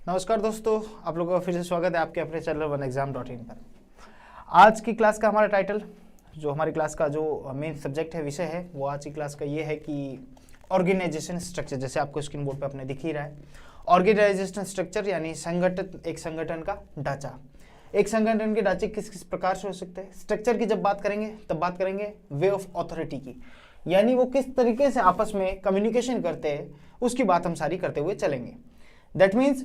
नमस्कार दोस्तों, आप लोगों का फिर से स्वागत है आपके अपने चैनल OneExam.in पर। आज की क्लास का हमारा टाइटल, जो हमारी क्लास का जो मेन सब्जेक्ट है, विषय है, वो आज की क्लास का ये है कि ऑर्गेनाइजेशन स्ट्रक्चर। जैसे आपको स्क्रीन बोर्ड पे अपने दिख ही रहा है, ऑर्गेनाइजेशन स्ट्रक्चर यानी संगठन, एक संगठन का ढांचा। एक संगठन के ढांचे किस किस प्रकार से हो सकते हैं। स्ट्रक्चर की जब बात करेंगे तब बात करेंगे वे ऑफ अथॉरिटी की, यानी वो किस तरीके से आपस में कम्युनिकेशन करते हैं, उसकी बात हम सारी करते हुए चलेंगे। दैट मीन्स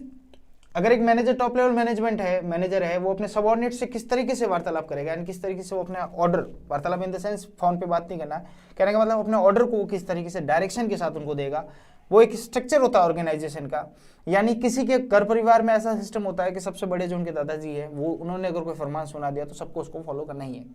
अगर एक मैनेजर, टॉप लेवल मैनेजमेंट है, मैनेजर है, वो अपने सबऑर्डिनेट से किस तरीके से वार्तालाप करेगा, यानी किस तरीके से वो अपने ऑर्डर, वार्तालाप इन द सेंस फोन पे बात नहीं करना, कहने का मतलब अपने ऑर्डर को किस तरीके से डायरेक्शन के साथ उनको देगा, वो एक स्ट्रक्चर होता है ऑर्गेनाइजेशन का। यानी किसी के घर परिवार में ऐसा सिस्टम होता है कि सबसे बड़े जो उनके दादाजी है, वो उन्होंने अगर कोई फरमान सुना दिया तो सबको उसको फॉलो करना ही है।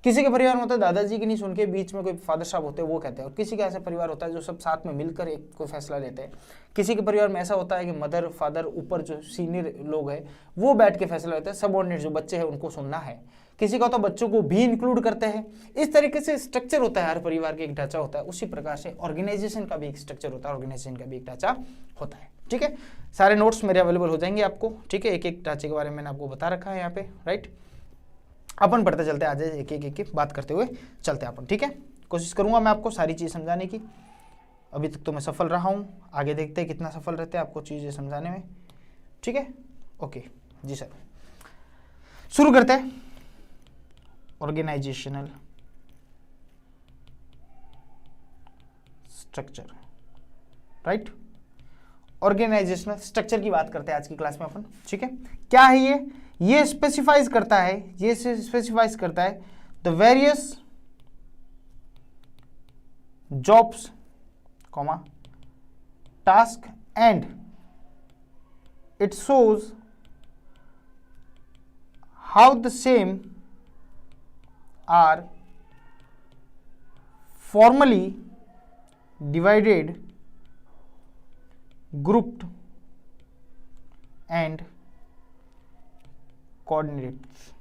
किसी के परिवार में होता है दादाजी की नहीं सुन के बीच में कोई फादर साहब होते हैं वो कहते हैं, और किसी का ऐसा परिवार होता है जो सब साथ में मिलकर एक कोई फैसला लेते हैं। किसी के परिवार में ऐसा होता है कि मदर, फादर, ऊपर जो सीनियर लोग हैं वो बैठ के फैसला लेते हैं, सबऑर्डिनेट जो बच्चे हैं उनको सुनना है। किसी का तो बच्चों को भी इंक्लूड करते हैं। इस तरीके से स्ट्रक्चर होता है, हर परिवार के एक ढांचा होता है। उसी प्रकार से ऑर्गेनाइजेशन का भी एक स्ट्रक्चर होता है, ऑर्गेनाइजेशन का भी एक ढांचा होता है। ठीक है, सारे नोट्स मेरे अवेलेबल हो जाएंगे आपको। ठीक है, एक एक ढांचे के बारे में मैंने आपको बता रखा है यहाँ पे, राइट। अपन पढ़ते चलते, आज एक एक बात करते हुए चलते हैं अपन। ठीक है, कोशिश करूंगा मैं आपको सारी चीज़ समझाने की। अभी तक तो मैं सफल रहा हूँ, आगे देखते हैं कितना सफल रहते हैं आपको चीज़ें समझाने में। ठीक है, ओके जी सर, शुरू करते हैं। Organisational structure, right. Organisational structure की बात करते हैं आज की क्लास में अपन। ठीक है, क्या है ये स्पेसिफाइज करता है, ये स्पेसिफाइज करता है the various jobs, comma, task and it shows how the same are formally divided, grouped and coordinates।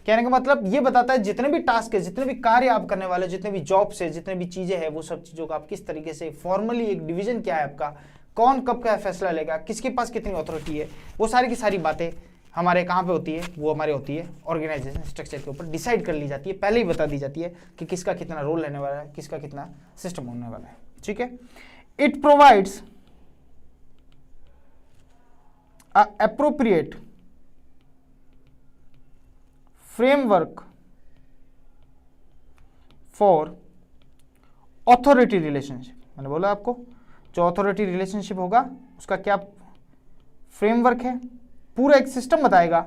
कहने का मतलब ये बताता है जितने भी टास्क है, जितने भी कार्य आप करने वाले, जितने भी जॉब्स है, जितने भी चीजें हैं, वो सब चीजों का आप किस तरीके से फॉर्मली, एक डिवीजन क्या है आपका, कौन कब का फैसला लेगा, किसके पास कितनी अथॉरिटी है, वो सारी की सारी बातें हमारे कहाँ पे होती है, वो हमारे होती है ऑर्गेनाइजेशन स्ट्रक्चर के ऊपर डिसाइड कर ली जाती है। पहले ही बता दी जाती है कि किसका कितना रोल रहने वाला है, किसका कितना सिस्टम होने वाला है। ठीक है, it provides appropriate framework for authority relationship. मैंने बोला आपको, जो ऑथोरिटी रिलेशनशिप होगा उसका क्या फ्रेमवर्क है, पूरा एक सिस्टम बताएगा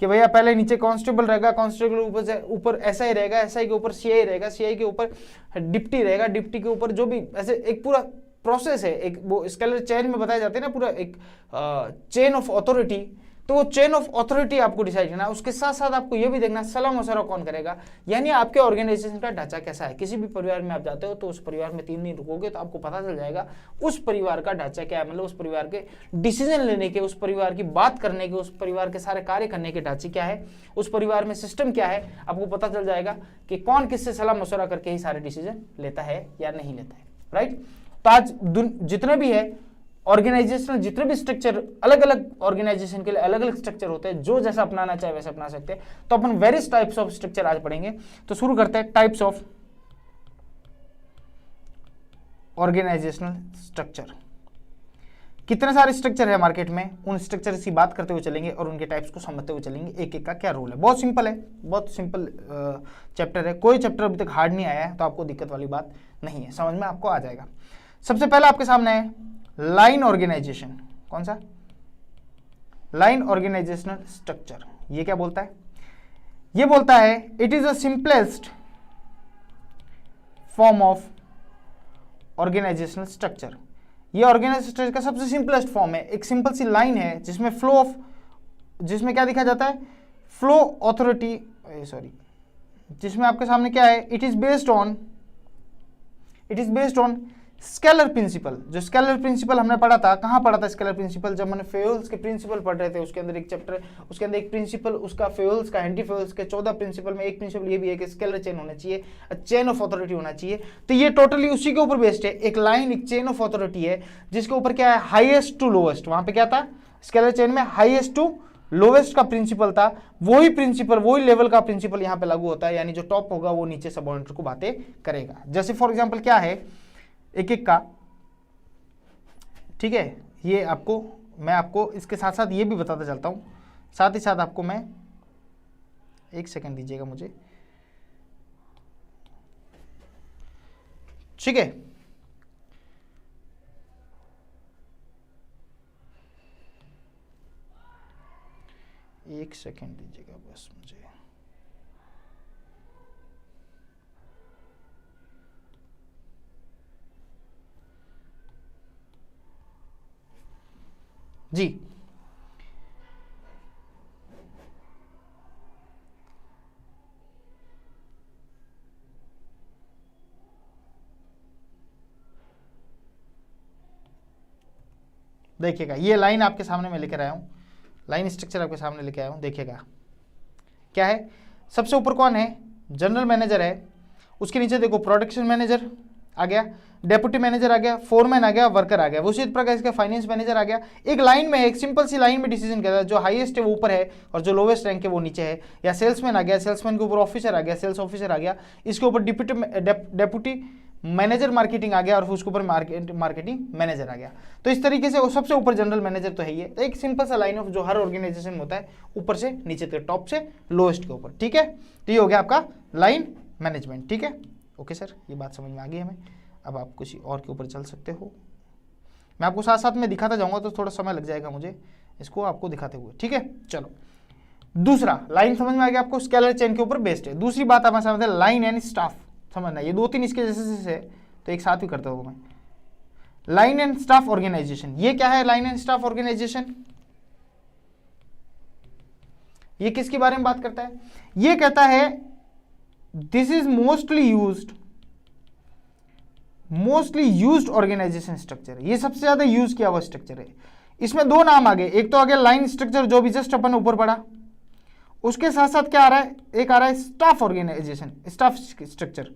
कि भैया पहले नीचे कांस्टेबल रहेगा, कांस्टेबल ऊपर से ऊपर एसआई रहेगा, एसआई के ऊपर सीआई रहेगा, सीआई के ऊपर डिप्टी रहेगा, डिप्टी के ऊपर जो भी, ऐसे एक पूरा प्रोसेस है। एक वो स्केलर चेन में बताए जाते हैं ना, पूरा एक चेन ऑफ अथॉरिटी। तो वो चेन ऑफ अथॉरिटी आपको डिसाइड करना है। उसके साथ साथ आपको ये भी देखना सलाह मशवरा कौन करेगा, यानी आपके ऑर्गेनाइजेशन का ढांचा कैसा है। किसी भी परिवार में आप जाते हो तो उस परिवार में 3 दिन रुकोगे तो आपको पता चल जाएगा उस परिवार का ढांचा क्या है, मतलब उस परिवार के डिसीजन लेने के, उस परिवार की बात करने के, उस परिवार के सारे कार्य करने के ढांचे क्या है, उस परिवार में सिस्टम क्या है। आपको पता चल जाएगा कि कौन किससे सलाह मशवरा करके ही सारे डिसीजन लेता है या नहीं लेता है, राइट। तो आज जितने भी है ऑर्गेनाइजेशनल, जितने भी स्ट्रक्चर, अलग अलग ऑर्गेनाइजेशन के लिए अलग अलग स्ट्रक्चर होते हैं, जो जैसा अपनाना चाहे वैसे अपना सकते हैं। तो अपन वेरियस टाइप्स ऑफ स्ट्रक्चर आज पढ़ेंगे। तो शुरू करते हैं टाइप्स ऑफ ऑर्गेनाइजेशनल स्ट्रक्चर। कितने सारे स्ट्रक्चर है मार्केट में, उन स्ट्रक्चर की बात करते हुए चलेंगे और उनके टाइप्स को समझते हुए चलेंगे, एक एक का क्या रोल है। बहुत सिंपल है, बहुत सिंपल चैप्टर है, कोई चैप्टर अभी तक हार्ड नहीं आया है, तो आपको दिक्कत वाली बात नहीं है, समझ में आपको आ जाएगा। सबसे पहले आपके सामने है लाइन ऑर्गेनाइजेशन। कौन सा? Line organisational structure. ये क्या बोलता है? ये बोलता है it is the simplest form of organisational structure. ये ऑर्गेनाइजेशन स्ट्रक्चर का सबसे सिंपलेस्ट फॉर्म है। एक सिंपल सी लाइन है जिसमें फ्लो ऑफ, जिसमें क्या दिखा जाता है, फ्लो अथॉरिटी, सॉरी, जिसमें आपके सामने क्या है, it is based on scalar principle, जो स्केलर प्रिंसिपल हमने पढ़ा था, कहाँ पढ़ा था स्केलर प्रिंसिपल? जब मैंने फेयोल्स के प्रिंसिपल पढ़ रहे थे, उसके अंदर एक चैप्टर, उसके अंदर एक प्रिंसिपल उसका फेयोल्स का, एंटी फेयोल्स के 14 प्रिंसिपल में एक प्रिंसिपल ये भी है कि स्केलर चेन होना चाहिए, चेन ऑफ अथॉरिटी होना चाहिए। तो ये टोटली उसी के ऊपर बेस्ड है। एक लाइन, एक चेन ऑफ अथॉरिटी है जिसके ऊपर क्या है, हाईएस्ट टू लोवेस्ट। वहां पे क्या था स्केलर चेन में, हाईएस्ट टू लोवेस्ट का प्रिंसिपल था। वही प्रिंसिपल, वही लेवल का प्रिंसिपल यहाँ पे लागू होता है, यानी जो टॉप होगा वो नीचे सबऑर्डिनेट को बातें करेगा। जैसे फॉर एग्जांपल क्या है, एक एक का, ठीक है, ये आपको, मैं आपको इसके साथ साथ ये भी बताता चलता हूं, साथ ही साथ आपको मैं, एक सेकंड दीजिएगा मुझे, ठीक है। एक सेकंड दीजिएगा बस मुझे। जी, देखिएगा ये लाइन आपके सामने मैं लेकर आया हूं, लाइन स्ट्रक्चर आपके सामने लेके आया हूं। देखिएगा क्या है, सबसे ऊपर कौन है, जनरल मैनेजर है। उसके नीचे देखो प्रोडक्शन मैनेजर आ गया, डेप्यूटी मैनेजर आ गया, फोरमैन आ गया, वर्कर आ गया। उसी प्रकार इसका फाइनेंस मैनेजर आ गया। एक लाइन में, एक सिंपल सी लाइन में डिसीजन करता है, जो हाईएस्ट है वो ऊपर है और जो लोवेस्ट रैंक है वो नीचे है। या सेल्समैन आ गया, सेल्समैन के ऊपर ऑफिसर आ गया, सेल्स ऑफिसर आ गया, इसके ऊपर डेप्यूटी मैनेजर मार्केटिंग आ गया और उसके ऊपर मार्केटिंग मैनेजर आ गया। तो इस तरीके से वो सबसे ऊपर जनरल मैनेजर तो है ही है। तो एक सिंपल सा लाइन ऑफ जो हर ऑर्गेनाइजेशन में होता है, ऊपर से नीचे तक, टॉप से लोएस्ट के ऊपर, ठीक है। तो ये हो गया आपका लाइन मैनेजमेंट, ठीक है। ओके सर, ये बात समझ में आ गई हमें। अब आप किसी और के ऊपर चल सकते हो। मैं आपको साथ साथ में दिखाता जाऊंगा तो थोड़ा समय लग जाएगा मुझे इसको आपको दिखाते हुए, ठीक है। चलो, दूसरा लाइन समझ में आ गया आपको, स्केलर चेन के ऊपर बेस्ड है। दूसरी बात आप समझते हैं, लाइन एंड स्टाफ समझना। ये दो तीन इसके जैसे है, तो एक साथ भी करता हूँ मैं। लाइन एंड स्टाफ ऑर्गेनाइजेशन, ये क्या है लाइन एंड स्टाफ ऑर्गेनाइजेशन? ये किसके बारे में बात करता है? ये कहता है this is mostly used organisation structure. ये सबसे ज्यादा यूज किया हुआ स्ट्रक्चर है। इसमें दो नाम आ गए, एक तो आ गया लाइन स्ट्रक्चर जो भी जस्ट अपन ऊपर पढ़ा, उसके साथ साथ क्या आ रहा है, एक आ रहा है स्टाफ ऑर्गेनाइजेशन, स्टाफ स्ट्रक्चर।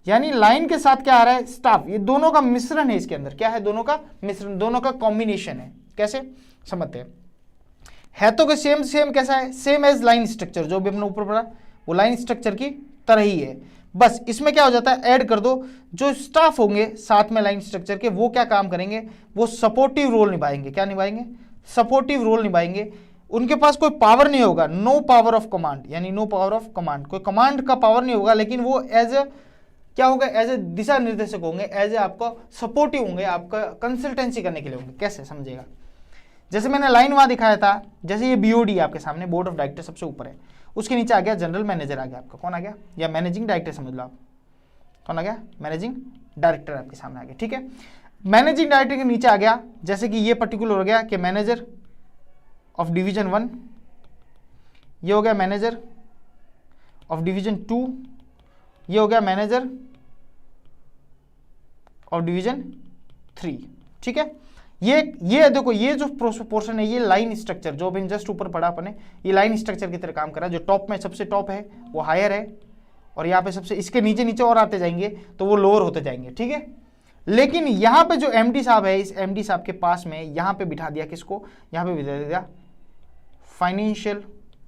यानी लाइन के साथ क्या आ रहा है, स्टाफ। ये दोनों का मिश्रण है इसके अंदर। क्या है, दोनों का मिश्रण, दोनों का कॉम्बिनेशन है। कैसे समझते हैं? है तो सेम कैसा है, सेम एज लाइन स्ट्रक्चर जो भी हमने ऊपर पढ़ा, वो लाइन स्ट्रक्चर की तरह ही है। बस इसमें क्या हो जाता है, ऐड कर दो, जो स्टाफ होंगे साथ में लाइन स्ट्रक्चर के, वो क्या काम करेंगे, वो सपोर्टिव रोल निभाएंगे। क्या निभाएंगे? सपोर्टिव रोल निभाएंगे। उनके पास कोई पावर नहीं होगा, नो पावर ऑफ कमांड, यानी नो पावर ऑफ कमांड, कोई कमांड का पावर नहीं होगा, लेकिन वो एज ए क्या होगा, एज ए दिशा निर्देशक होंगे, एज ए आपका सपोर्टिव होंगे, आपका कंसल्टेंसी करने के लिए होंगे। कैसे समझेगा? जैसे मैंने लाइन वहां दिखाया था, जैसे ये बीओडी आपके सामने, बोर्ड ऑफ डायरेक्टर सबसे ऊपर है, उसके नीचे आ गया जनरल मैनेजर आ गया आपका, कौन आ गया, या मैनेजिंग डायरेक्टर समझ लो आप, कौन आ गया, मैनेजिंग डायरेक्टर आपके सामने आ गया, ठीक है। मैनेजिंग डायरेक्टर के नीचे आ गया, जैसे कि ये पर्टिकुलर हो गया कि मैनेजर ऑफ डिवीजन 1, ये हो गया मैनेजर ऑफ डिवीजन 2, ये हो गया मैनेजर ऑफ डिवीजन 3, ठीक है। ये देखो, ये जो पोर्शन है, ये लाइन स्ट्रक्चर जो अभी जस्ट ऊपर पढ़ा अपने, ये लाइन स्ट्रक्चर की तरह काम कर रहा है। जो टॉप में सबसे टॉप है वो हायर है, और यहाँ पे सबसे इसके नीचे नीचे और आते जाएंगे तो वो लोअर होते जाएंगे, ठीक है। लेकिन यहाँ पे जो एमडी साहब है, इस एमडी साहब के पास में यहाँ पे बिठा दिया किसको, यहाँ पे बिठा दिया फाइनेंशियल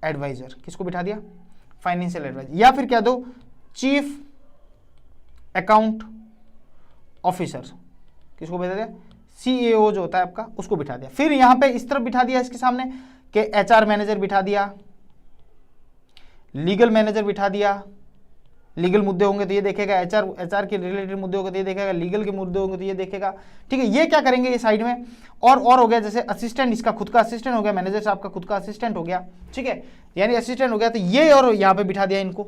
एडवाइजर। किसको बिठा दिया? फाइनेंशियल एडवाइजर, या फिर क्या दो, चीफ अकाउंट ऑफिसर। किसको बिठा दिया? सीएओ जो होता है आपका, उसको बिठा दिया। फिर यहां पे इस तरफ बिठा दिया इसके सामने कि एचआर मैनेजर बिठा दिया, लीगल मैनेजर बिठा दिया। लीगल मुद्दे होंगे तो ये देखेगा, एचआर के रिलेटेड मुद्दे होंगे तो ये देखेगा, लीगल के मुद्दे होंगे तो ये देखेगा, ठीक है। ये क्या करेंगे, ये साइड में और हो गया, जैसे असिस्टेंट, इसका खुद का असिस्टेंट हो गया, मैनेजर साहब का खुद का असिस्टेंट हो गया, ठीक है, यानी असिस्टेंट हो गया। तो ये और यहाँ पे बिठा दिया इनको।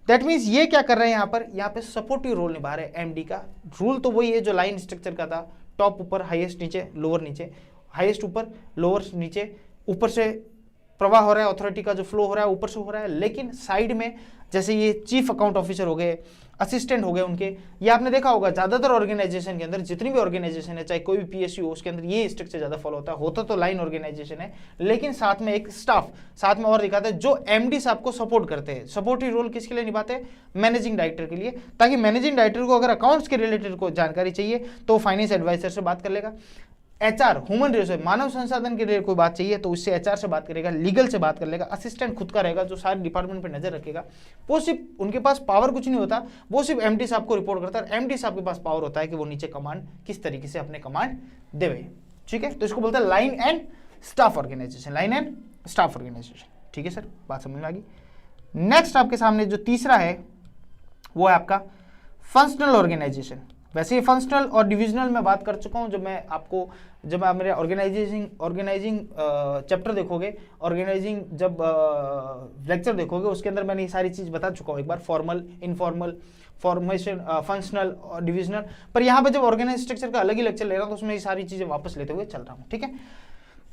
दैट मीन्स ये क्या कर रहे हैं यहाँ पे सपोर्टिव रोल निभा रहे हैं। एमडी का रूल तो वही है जो लाइन स्ट्रक्चर का था, टॉप ऊपर, हाईएस्ट नीचे, लोअर नीचे, हाईएस्ट ऊपर, लोअर नीचे। ऊपर से प्रवाह हो रहा है, अथॉरिटी का जो फ्लो हो रहा है ऊपर से हो रहा है, लेकिन साइड में जैसे ये चीफ अकाउंट ऑफिसर हो गए, असिस्टेंट हो गए उनके। ये आपने देखा होगा ज़्यादातर ऑर्गेनाइजेशन के अंदर, जितनी भी ऑर्गेनाइजेशन है, चाहे कोई भी पीएसयू हो, उसके अंदर ये स्ट्रक्चर ज़्यादा फॉलो होता तो लाइन ऑर्गेनाइजेशन है, लेकिन साथ में एक स्टाफ साथ में और दिखाते हैं जो एमडी साहब को सपोर्ट करते हैं। सपोर्टिव रोल किसके लिए निभाते हैं? मैनेजिंग डायरेक्टर के लिए, ताकि मैनेजिंग डायरेक्टर को अगर अकाउंट्स के रिलेटेड को जानकारी चाहिए तो फाइनेंस एडवाइजर से बात कर लेगा। एचआर ह्यूमन रिसोर्स मानव संसाधन के लिए कोई बात चाहिए तो उससे एचआर से बात करेगा, लीगल से बात कर लेगा। असिस्टेंट खुद का रहेगा जो सारे डिपार्टमेंट पे नजर रखेगा। वो सिर्फ उनके पास पावर कुछ नहीं होता, वो सिर्फ एमडी साहब को रिपोर्ट करता है। एमडी साहब के पास पावर होता है कि वो नीचे कमांड किस तरीके से अपने कमांड देवे। ठीक है, तो इसको बोलते हैं line and staff organisation, line and staff organisation. ठीक है सर, बात समझ में आ गई। नेक्स्ट आपके सामने जो तीसरा है वो है आपका फंक्शनल ऑर्गेनाइजेशन। वैसे ये फंक्शनल और डिविजनल में बात कर चुका हूँ। जब आप मेरे ऑर्गेनाइजिंग चैप्टर देखोगे, ऑर्गेनाइजिंग जब लेक्चर देखोगे, उसके अंदर मैंने ये सारी चीज़ बता चुका हूँ एक बार, फॉर्मल, इनफॉर्मल, फॉर्मेशन, फंक्शनल और डिविजनल। पर यहाँ पे जब ऑर्गेनाइज स्ट्रक्चर का अलग ही लेक्चर ले रहा हूँ तो उसमें ये सारी चीज़ें वापस लेते हुए चल रहा हूँ। ठीक है,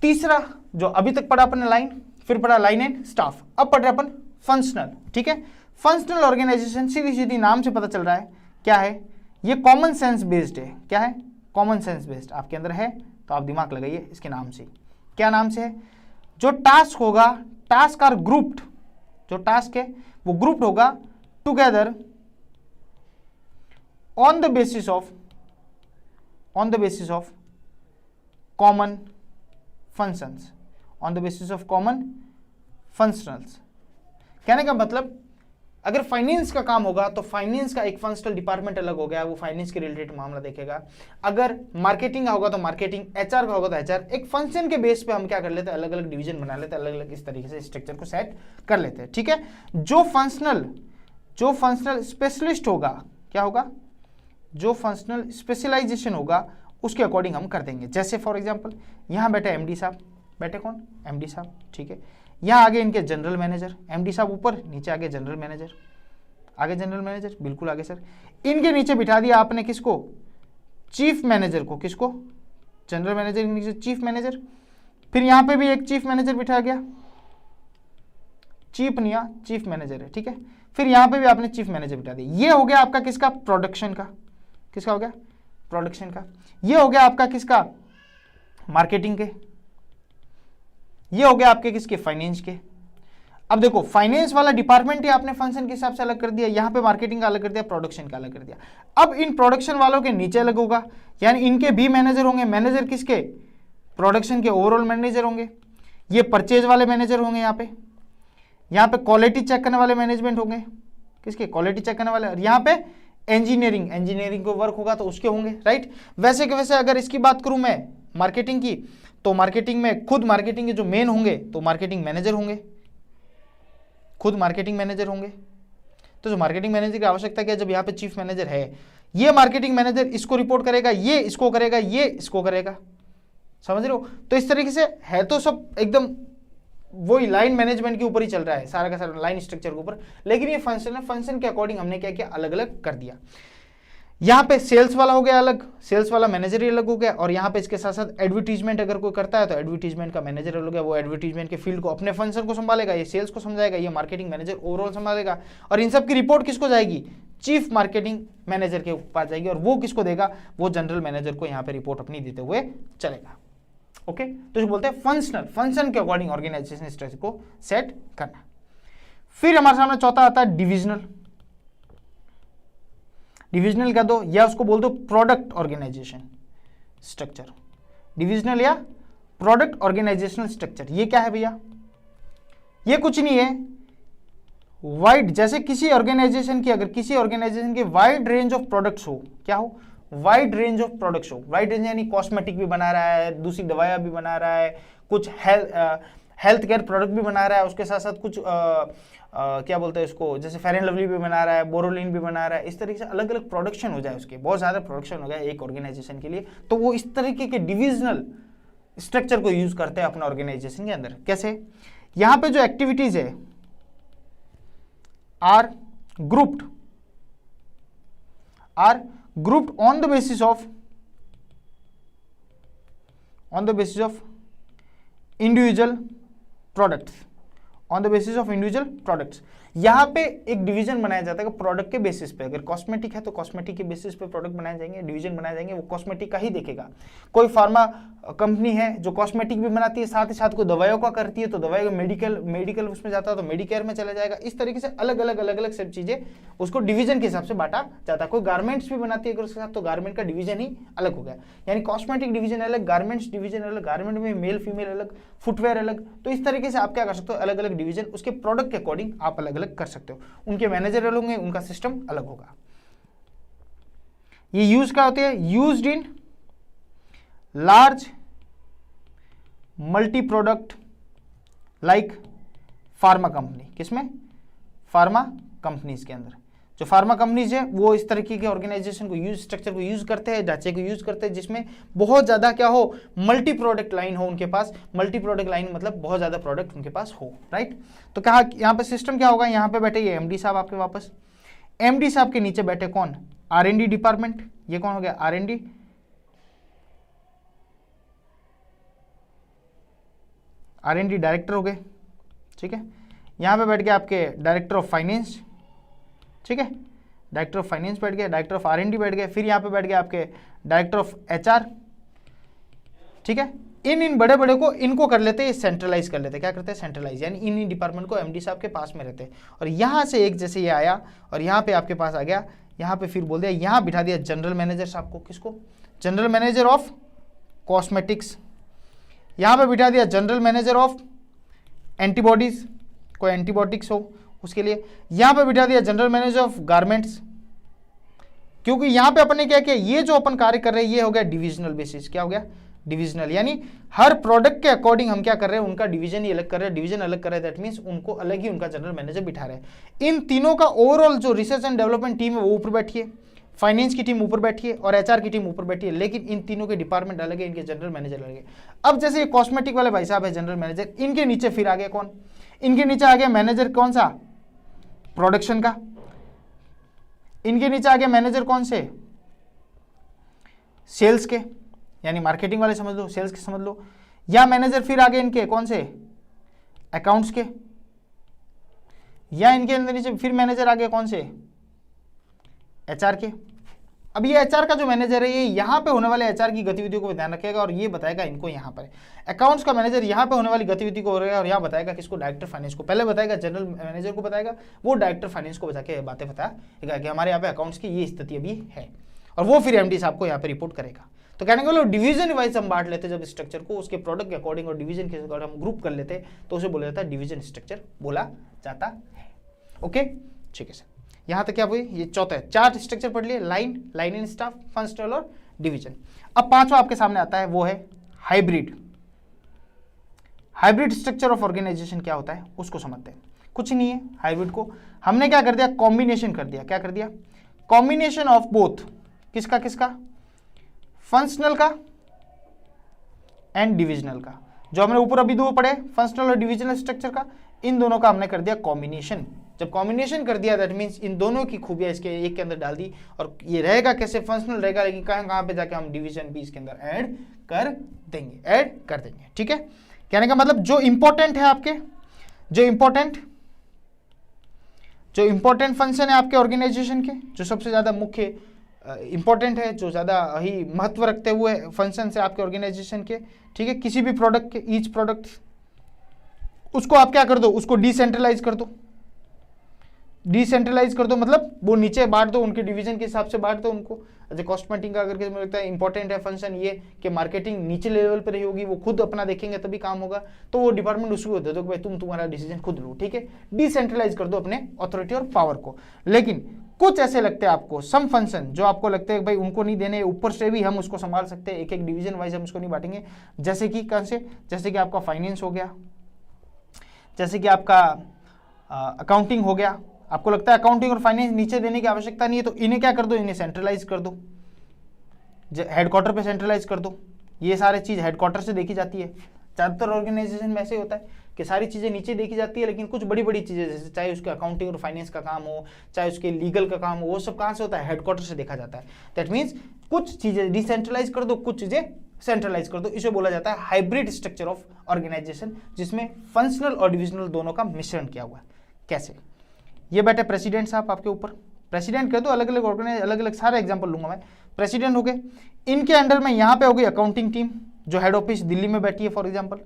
तीसरा जो अभी तक पढ़ा अपन ने लाइन, फिर पढ़ा लाइन एंड स्टाफ, अब पढ़ रहे अपन फंक्शनल। ठीक है, फंक्शनल ऑर्गेनाइजेशन सीधी सीधी नाम से पता चल रहा है क्या है, ये कॉमन सेंस बेस्ड है। क्या है? कॉमन सेंस बेस्ड आपके अंदर है तो आप दिमाग लगाइए इसके नाम से। क्या नाम से है? जो टास्क होगा, टास्क आर ग्रुप्ड, जो टास्क है वो ग्रुप्ड होगा together on the basis of common functions, on the basis of common functionals. कहने का मतलब अगर फाइनेंस का काम होगा तो फाइनेंस का एक फंक्शनल डिपार्टमेंट अलग हो गया, वो फाइनेंस के रिलेटेड मामला देखेगा। अगर मार्केटिंग का होगा तो मार्केटिंग, एचआर का होगा तो एचआर। एक फंक्शन के बेस पे हम क्या कर लेते हैं, अलग अलग डिवीजन बना लेते हैं, अलग अलग इस तरीके से स्ट्रक्चर को सेट कर लेते हैं। ठीक है, जो फंक्शनल स्पेशलिस्ट होगा, क्या होगा, जो फंक्शनल स्पेशलाइजेशन होगा उसके अकॉर्डिंग हम कर देंगे। जैसे फॉर एग्जाम्पल यहाँ बैठे एमडी साहब, बैठे कौन, एमडी साहब। ठीक है, यहाँ आगे इनके जनरल मैनेजर, एमडी साहब ऊपर, नीचे आगे जनरल मैनेजर, आगे जनरल मैनेजर, बिल्कुल आगे सर। इनके नीचे बिठा दिया आपने किसको, चीफ मैनेजर को। किसको? जनरल मैनेजर के नीचे चीफ मैनेजर। फिर यहाँ पे भी एक चीफ मैनेजर बिठा गया, चीफ नहीं, चीफ मैनेजर है। ठीक है, फिर यहाँ पे भी आपने चीफ मैनेजर बिठा दिया। ये हो गया आपका किसका, प्रोडक्शन का। किसका हो गया? प्रोडक्शन का। ये हो गया आपका किसका, मार्केटिंग के। ये हो गया आपके किसके, फाइनेंस के। अब देखो फाइनेंस वाला डिपार्टमेंट ही आपने फंक्शन के हिसाब से अलग कर दिया, यहाँ पे मार्केटिंग का अलग कर दिया, प्रोडक्शन का अलग कर दिया। अब इन प्रोडक्शन वालों के नीचे अलग होगा, यानी इनके भी मैनेजर होंगे। मैनेजर किसके? प्रोडक्शन के ओवरऑल मैनेजर होंगे। ये परचेज वाले मैनेजर होंगे यहाँ पे क्वालिटी चेक करने वाले मैनेजमेंट होंगे। किसके? क्वालिटी चेक करने वाले। और यहाँ पे इंजीनियरिंग को वर्क होगा तो उसके होंगे, राइट। वैसे के वैसे अगर इसकी बात करूं मैं मार्केटिंग की, तो मार्केटिंग में खुद मार्केटिंग के जो मेन होंगे तो मार्केटिंग मैनेजर होंगे, खुद मार्केटिंग मैनेजर होंगे। तो जो मार्केटिंग मैनेजर की आवश्यकता क्या है, जब यहाँ पे चीफ मैनेजर है, ये मार्केटिंग मैनेजर इसको रिपोर्ट करेगा, ये इसको करेगा, ये इसको करेगा, समझ रहे हो। तो इस तरीके से है तो सब एकदम वही लाइन मैनेजमेंट के ऊपर ही चल रहा है, सारा का सारा लाइन स्ट्रक्चर के ऊपर। लेकिन ये फंक्शन है, फंक्शन के अकॉर्डिंग हमने क्या किया, अलग अलग कर दिया। यहाँ पे सेल्स वाला हो गया अलग, सेल्स वाला मैनेजर ही अलग हो गया। और यहाँ पे इसके साथ साथ एडवर्टीजमेंट अगर कोई करता है तो एडवर्टीजमेंट का मैनेजर अलग हो गया, वो एडवर्टीजमेंट के फील्ड को, अपने फंक्शन को संभालेगा, ये सेल्स को समझाएगा, ये मार्केटिंग मैनेजर ओवरऑल संभालेगा। और इन सब की रिपोर्ट किसको जाएगी, चीफ मार्केटिंग मैनेजर के पास जाएगी। और वो किसको देगा, वो जनरल मैनेजर को यहाँ पे रिपोर्ट अपनी देते हुए चलेगा। ओके, तो जो बोलते हैं फंक्शनल, फंक्शन के अकॉर्डिंग ऑर्गेनाइजेशन स्ट्रक्चर को सेट करना। फिर हमारे सामने चौथा आता है डिविजनल। डिविजनल क्या दो, या उसको बोल दो प्रोडक्ट ऑर्गेनाइजेशन स्ट्रक्चर। डिविजनल या प्रोडक्ट ऑर्गेनाइजेशनल स्ट्रक्चर, ये क्या है भैया, ये कुछ नहीं है, वाइड, जैसे किसी ऑर्गेनाइजेशन की, अगर किसी ऑर्गेनाइजेशन की वाइड रेंज ऑफ प्रोडक्ट्स हो, क्या हो, वाइड रेंज ऑफ प्रोडक्ट्स हो। वाइड रेंज यानी कॉस्मेटिक भी बना रहा है, दूसरी दवाइयाँ भी बना रहा है, कुछ हेल्थ केयर प्रोडक्ट भी बना रहा है, उसके साथ साथ कुछ क्या बोलते हैं इसको, जैसे फेयर एंड लवली भी बना रहा है, बोरोलिन भी बना रहा है। इस तरीके से अलग अलग प्रोडक्शन हो जाए, उसके बहुत ज़्यादा प्रोडक्शन हो गया एक ऑर्गेनाइजेशन के लिए, तो वो इस तरीके के डिविजनल स्ट्रक्चर को यूज करते हैं अपने ऑर्गेनाइजेशन के अंदर। कैसे, यहाँ पे जो एक्टिविटीज है are grouped on the basis of individual products on the basis of individual products. यहाँ पे एक डिवीजन बनाया जाता है कि प्रोडक्ट के बेसिस पे, अगर कॉस्मेटिक है तो कॉस्मेटिक के बेसिस पे प्रोडक्ट बनाए जाएंगे, डिवीजन बनाए जाएंगे, वो कॉस्मेटिक का ही देखेगा। कोई फार्मा कंपनी है जो कॉस्मेटिक भी बनाती है, साथ ही साथ कोई दवाइयों का करती है तो दवाई का मेडिकल उसमें जाता है तो मेडिकेयर में चला जाएगा। इस तरीके से अलग अलग सब चीजें उसको डिवीजन के हिसाब से बांटा जाता है। कोई गारमेंट्स भी बनाती है अगर उसके साथ तो गारमेंट का डिवीजन ही अलग हो गया, यानी कॉस्मेटिक डिवीजन अलग, गारमेंट्स डिवीजन अलग, गारमेंट में मेल फीमेल अलग, फुटवेयर अलग। तो इस तरीके से आप क्या कर सकते हो, अलग अलग डिवीजन उसके प्रोडक्ट के अकॉर्डिंग आप अलग अलग कर सकते हो। उनके मैनेजर अलग होंगे, उनका सिस्टम अलग होगा। ये यूज क्या होते हैं, used in large multi product like pharma company. किसमें, फार्मा कंपनीज के अंदर। जो फार्मा कंपनीज है वो इस तरीके के ऑर्गेनाइजेशन को यूज, स्ट्रक्चर को यूज करते हैं, ढांचे को यूज करते हैं जिसमें बहुत ज्यादा क्या हो, मल्टी प्रोडक्ट लाइन हो उनके पास। मल्टी प्रोडक्ट लाइन मतलब बहुत ज्यादा प्रोडक्ट उनके पास हो, राइट। तो कहा यहाँ पे सिस्टम क्या होगा, यहाँ पे बैठे ये एमडी साहब आपके, वापस एमडी साहब के नीचे बैठे कौन, R&D डिपार्टमेंट। ये कौन हो गया, R&D डायरेक्टर हो गए, ठीक है। यहाँ पे बैठ गए आपके डायरेक्टर ऑफ फाइनेंस, ठीक है, डायरेक्टर ऑफ फाइनेंस बैठ गए, डायरेक्टर ऑफ R&D बैठ गए, फिर यहाँ पे बैठ गए आपके डायरेक्टर ऑफ HR, ठीक है। इन बड़े बड़े को इनको कर लेते हैं, सेंट्रलाइज कर लेते हैं। क्या करते हैं, सेंट्रलाइज, यानी इन डिपार्टमेंट को एमडी साहब के पास में रहते हैं। और यहाँ से एक जैसे ये आया और यहाँ पे आपके पास आ गया, यहाँ पे फिर बोल दिया, यहाँ बिठा दिया जनरल मैनेजर साहब को। किसको, जनरल मैनेजर ऑफ कॉस्मेटिक्स। यहाँ पे बिठा दिया जनरल मैनेजर ऑफ एंटीबॉडीज, कोई एंटीबायोटिक्स हो उसके लिए। यहाँ पे बिठा दिया जनरल मैनेजर ऑफ गारमेंट्स, क्योंकि यहाँ पे अपन ने क्या किया, ये जो अपन कार्य कर रहे हैं ये हो गया डिविजनल बेसिस। क्या हो गया, डिविजनल, यानी हर प्रोडक्ट के अकॉर्डिंग हम क्या कर रहे हैं, उनका डिवीजन ही अलग कर रहे हैं, डिवीजन अलग कर रहे हैं, दैट मींस उनको अलग ही उनका जनरल मैनेजर बिठा रहे हैं। इन तीनों का ओवरऑल जो रिसर्च एंड डेवलपमेंट टीम है वो ऊपर बैठी है, फाइनेंस की टीम ऊपर बैठी है और HR की टीम ऊपर बैठी है, लेकिन इन तीनों के डिपार्टमेंट अलग है, इनके जनरल मैनेजर अलग है। अब जैसे ये कॉस्मेटिक वाले भाई साहब है जनरल मैनेजर, इनके नीचे फिर आ गया कौन, इनके नीचे आ गया मैनेजर कौन सा, प्रोडक्शन का। इनके नीचे आ गया मैनेजर कौन से, सेल्स के, यानी मार्केटिंग वाले समझ लो, सेल्स के समझ लो। या मैनेजर फिर आगे इनके कौन से, अकाउंट्स के। या इनके अंदर नीचे फिर मैनेजर आ गए कौन से, HR के। अब ये HR का जो मैनेजर है ये यहाँ पे होने वाले HR की गतिविधियों को ध्यान रखेगा और ये बताएगा इनको यहाँ पर। अकाउंट्स का मैनेजर यहाँ पे होने वाली गतिविधि को और यहाँ बताएगा किसको, डायरेक्टर फाइनेंस को। पहले बताएगा जनरल मैनेजर को बताएगा, वो डायरेक्टर फाइनेंस को बता के बातें बताएगा कि हमारे यहाँ पे अकाउंट्स की ये स्थिति अभी है, और वो फिर MD साहब को यहाँ पे रिपोर्ट करेगा। तो कहने का मतलब डिवीजन वाइज हम बांट लेते जब स्ट्रक्चर को, उसके प्रोडक्ट के अकॉर्डिंग और डिवीजन के अकॉर्डिंग हम ग्रुप कर लेते तो उसे बोला जाता है डिवीजन स्ट्रक्चर बोला जाता है। ओके, ठीक है सर, यहाँ तक क्या हुई, ये चौथा है। 4 स्ट्रक्चर पढ़ लिए, line, line in staff, functional और डिवीजन। अब 5वां आपके सामने आता है, वो है hybrid. Hybrid structure of organisation क्या होता है उसको समझते हैं। कुछ नहीं है, हाइब्रिड को हमने क्या कर दिया, कॉम्बिनेशन कर दिया। क्या कर दिया, कॉम्बिनेशन ऑफ बोथ, किसका किसका, फंक्शनल का एंड डिविजनल का। जो हमने ऊपर अभी 2 पढ़े, फंक्शनल और डिविजनल स्ट्रक्चर का, इन दोनों का हमने कर दिया कॉम्बिनेशन। जब कॉम्बिनेशन कर दिया दैट मीन्स इन दोनों की खूबियां इसके एक के अंदर डाल दी, और ये रहेगा कैसे, फंक्शनल रहेगा, लेकिन कहां पे जाके हम डिवीजन भी इसके अंदर ऐड कर देंगे, ठीक है। कहने का मतलब जो इंपॉर्टेंट है आपके, जो इंपॉर्टेंट फंक्शन है आपके ऑर्गेनाइजेशन के, जो सबसे ज्यादा मुख्य इंपॉर्टेंट है, जो ज़्यादा ही महत्व रखते हुए फंक्शन से आपके ऑर्गेनाइजेशन के, ठीक है, किसी भी प्रोडक्ट के, ईच प्रोडक्ट, उसको आप क्या कर दो, उसको डिसेंट्रलाइज कर दो। डिसेंट्रलाइज कर दो मतलब वो नीचे बांट दो, उनके डिवीजन के हिसाब से बांट दो उनको। जैसे कॉस्मेटिक का अगर मुझे लगता है इंपॉर्टेंट है फंक्शन ये कि मार्केटिंग नीचे लेवल पर ही होगी, वो खुद अपना देखेंगे तभी काम होगा, तो वो डिपार्टमेंट उसको दे दो कि भाई तुम्हारा डिसीजन खुद लो, ठीक है। डिसेंट्रलाइज कर दो अपने अथॉरिटी और पावर को। लेकिन कुछ ऐसे लगते हैं आपको, सम फंक्शन जो आपको लगते हैं भाई उनको नहीं देने, ऊपर से भी हम उसको संभाल सकते हैं, एक एक डिवीजन वाइज हम उसको नहीं बांटेंगे। जैसे कि कहाँ से, जैसे कि आपका फाइनेंस हो गया, जैसे कि आपका अकाउंटिंग हो गया। आपको लगता है अकाउंटिंग और फाइनेंस नीचे देने की आवश्यकता नहीं है, तो इन्हें क्या कर दो, इन्हें सेंट्रलाइज कर दो, हेडक्वार्टर पे सेंट्रलाइज कर दो। ये सारी चीज हेडक्वार्टर से देखी जाती है। ज़्यादातर ऑर्गेनाइजेशन में ऐसे होता है कि सारी चीज़ें नीचे देखी जाती है, लेकिन कुछ बड़ी बड़ी चीज़ें जैसे चाहे उसके अकाउंटिंग और फाइनेंस का काम हो, चाहे उसके लीगल का काम हो, वो सब कहाँ से होता है, हेडक्वार्टर से देखा जाता है। दैट मीन्स कुछ चीज़ें डिसेंट्रलाइज कर दो, कुछ चीज़ें सेंट्रलाइज कर दो। इसे बोला जाता है हाइब्रिड स्ट्रक्चर ऑफ ऑर्गेनाइजेशन, जिसमें फंक्शनल और डिविजनल दोनों का मिश्रण किया हुआ है। कैसे? ये बैठे प्रेसिडेंट साहब आपके ऊपर, प्रेसिडेंट कह दो, अलग अलग ऑर्गेनाइज, अलग अलग सारे एग्जाम्पल लूंगा मैं। प्रेसिडेंट हो गए, इनके अंडर में यहाँ पे हो गई अकाउंटिंग टीम जो हेड ऑफिस दिल्ली में बैठी है फॉर एग्जाम्पल,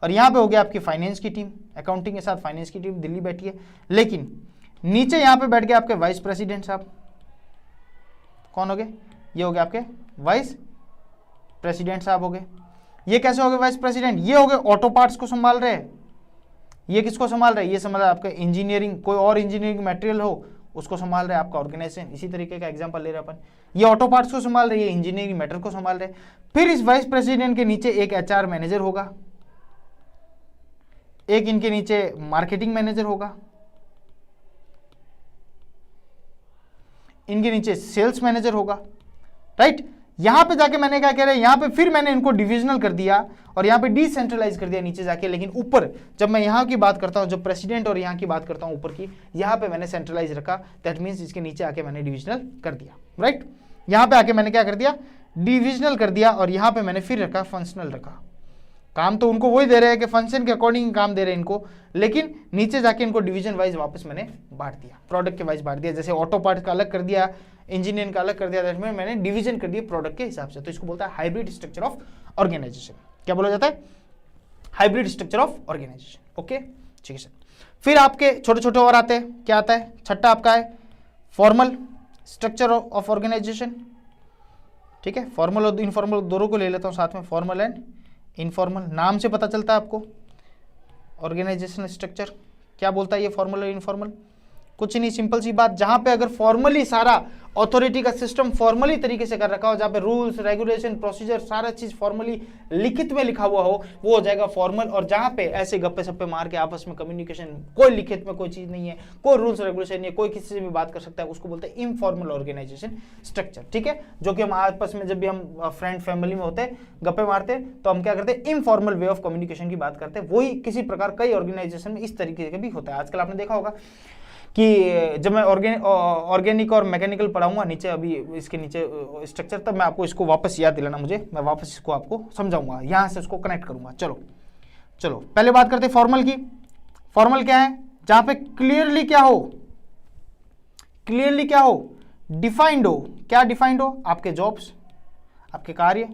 और यहाँ पे हो गया आपकी फाइनेंस की टीम, अकाउंटिंग के साथ फाइनेंस की टीम दिल्ली बैठी है। लेकिन नीचे यहाँ पे बैठ गए आपके वाइस प्रेसिडेंट साहब, कौन हो गए? ये हो गए आपके वाइस प्रेसिडेंट साहब हो गए। ये कैसे हो गए वाइस प्रेसिडेंट? ये हो गए ऑटो पार्ट्स को संभाल रहे हैं। ये किसको संभाल रहे हैं? ये संभाल रहे आपका इंजीनियरिंग, कोई और इंजीनियरिंग मटेरियल हो उसको संभाल रहे हैं आपका ऑर्गेनाइजेशन। इसी तरीके का एग्जांपल ले रहे हैं अपन। ये ऑटो पार्ट्स को संभाल रहे हैं, ये इंजीनियरिंग मैटर को संभाल रहे हैं। फिर इस वाइस प्रेसिडेंट के नीचे एक एचआर मैनेजर होगा, एक इनके नीचे मार्केटिंग मैनेजर होगा, इनके नीचे सेल्स मैनेजर होगा, राइट। यहां पे जाके मैंने क्या कह रहा है, यहां पे फिर मैंने इनको डिविजनल कर दिया और यहां पे डिसेंट्रलाइज कर दिया नीचे जाके। लेकिन ऊपर जब मैं यहां की बात करता हूं, जब प्रेसिडेंट और यहां की बात करता हूं ऊपर की, यहां पे मैंने सेंट्रलाइज रखा। दैट मींस इसके नीचे आके मैंने डिविजनल कर दिया, राइट। यहां पे आके मैंने क्या कर दिया? डिविजनल कर दिया। और यहां पे मैंने फिर रखा फंक्शनल रखा। काम तो उनको वही दे रहे हैं कि फंक्शन के अकॉर्डिंग काम दे रहे हैं इनको, लेकिन नीचे जाके इनको डिवीजन वाइज वापस मैंने बांट दिया, प्रोडक्ट के वाइज बांट दिया। जैसे ऑटो पार्ट का अलग कर दिया, इंजीनियरिंग का अलग कर दिया, दैट में मैंने डिवीजन कर दिया प्रोडक्ट के हिसाब से। तो इसको बोलता है हाइब्रिड स्ट्रक्चर ऑफ ऑर्गेनाइजेशन। क्या बोला जाता है? Hybrid structure of organisation. Okay, ठीक है सर। फिर आपके छोटे छोटे और आते हैं। क्या आता है? छठा आपका है फॉर्मल स्ट्रक्चर ऑफ ऑर्गेनाइजेशन। ठीक है, फॉर्मल और इनफॉर्मल दोनों को ले लेता हूँ साथ में, फॉर्मल एंड इनफॉर्मल। नाम से पता चलता है आपको ऑर्गेनाइजेशनल स्ट्रक्चर क्या बोलता है ये फॉर्मल और इनफॉर्मल। कुछ नहीं, सिंपल सी बात, जहां पे अगर फॉर्मली सारा अथॉरिटी का सिस्टम फॉर्मली तरीके से कर रखा हो, जहां पे रूल्स रेगुलेशन प्रोसीजर सारा चीज फॉर्मली लिखित में लिखा हुआ हो, वो हो जाएगा फॉर्मल। और जहां पे ऐसे गप्पे सप्पे मार के आपस में कम्युनिकेशन, कोई लिखित में कोई चीज नहीं है, कोई रूल्स रेगुलेशन नहीं है, कोई किसी से भी बात कर सकता है, उसको बोलते हैं इनफॉर्मल ऑर्गेनाइजेशन स्ट्रक्चर। ठीक है, जो कि हम आपस में जब भी हम फ्रेंड फैमिली में होते गप्पे मारते तो हम क्या करते हैं? इनफॉर्मल वे ऑफ कम्युनिकेशन की बात करते हैं। वही किसी प्रकार कई ऑर्गेनाइजेशन में इस तरीके का भी होता है। आजकल आपने देखा होगा कि जब मैं ऑर्गेनिक और मैकेनिकल पढ़ाऊंगा नीचे, अभी इसके नीचे स्ट्रक्चर, तब मैं आपको इसको वापस याद दिलाना मुझे, मैं वापस इसको आपको समझाऊंगा, यहां से उसको कनेक्ट करूंगा। चलो पहले बात करते हैं फॉर्मल की। फॉर्मल क्या है? जहां पे क्लियरली क्या हो, डिफाइंड हो। क्या डिफाइंड हो? आपके जॉब्स, आपके कार्य,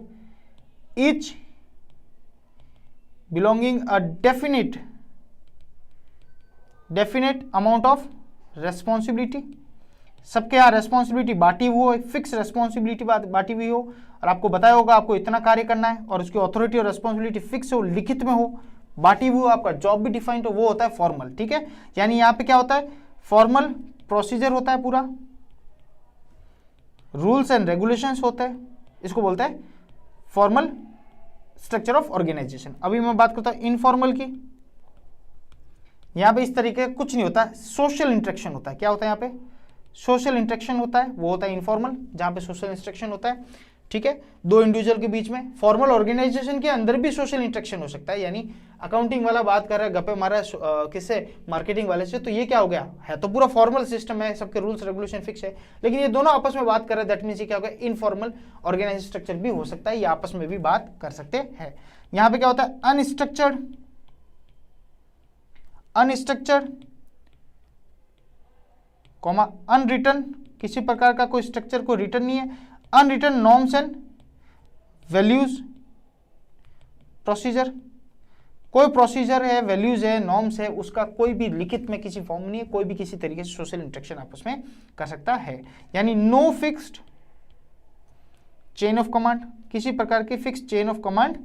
each belonging a definite amount of responsibility. सबके यहाँ रेस्पॉन्सिबिलिटी बांटी हुई हो, फिक्स रेस्पॉन्सिबिलिटी बांटी हुई हो, और आपको बताया होगा आपको इतना कार्य करना है, और उसकी अथॉरिटी और रेस्पॉन्सिबिलिटी फिक्स हो, लिखित में हो, बांटी हुई हो, आपका जॉब भी डिफाइंड हो, वो होता है फॉर्मल। ठीक है, यानी यहाँ पे क्या होता है? फॉर्मल प्रोसीजर होता है, पूरा रूल्स एंड रेगुलेशंस होते हैं, इसको बोलते हैं फॉर्मल स्ट्रक्चर ऑफ ऑर्गेनाइजेशन। अभी मैं बात करता हूं इनफॉर्मल की। यहां पे इस तरीके का कुछ नहीं होता, सोशल इंटरेक्शन होता है। क्या होता है यहाँ पे? सोशल इंटरेक्शन होता है, वो होता है इनफॉर्मल, जहां पे सोशल इंटरेक्शन होता है। ठीक है, दो इंडिविजुअल के बीच में। फॉर्मल ऑर्गेनाइजेशन के अंदर भी सोशल इंटरेक्शन हो सकता है, यानी अकाउंटिंग वाला बात कर रहा है, गप्पे मारा किससे? मार्केटिंग वाले से, तो ये क्या हो गया? है तो पूरा फॉर्मल सिस्टम है, सबके रूल्स रेगुलेशन फिक्स है, लेकिन ये दोनों आपस में बात कर रहे हैं, दैट मींस ये क्या हो गया? इनफॉर्मल ऑर्गेनाइजेशन स्ट्रक्चर भी हो सकता है, ये आपस में भी बात कर सकते हैं। यहाँ पे क्या होता है? अनस्ट्रक्चर्ड कॉमा अनरिटन, किसी प्रकार का कोई स्ट्रक्चर को रिटर्न नहीं है। Unwritten norms and values procedure, कोई प्रोसीजर है, वैल्यूज है, नॉर्म्स है, उसका कोई भी लिखित में किसी फॉर्म नहीं है, कोई भी किसी तरीके से सोशल इंटरेक्शन आपस में कर सकता है। यानी no fixed chain of command, किसी प्रकार की फिक्स चेन ऑफ कमांड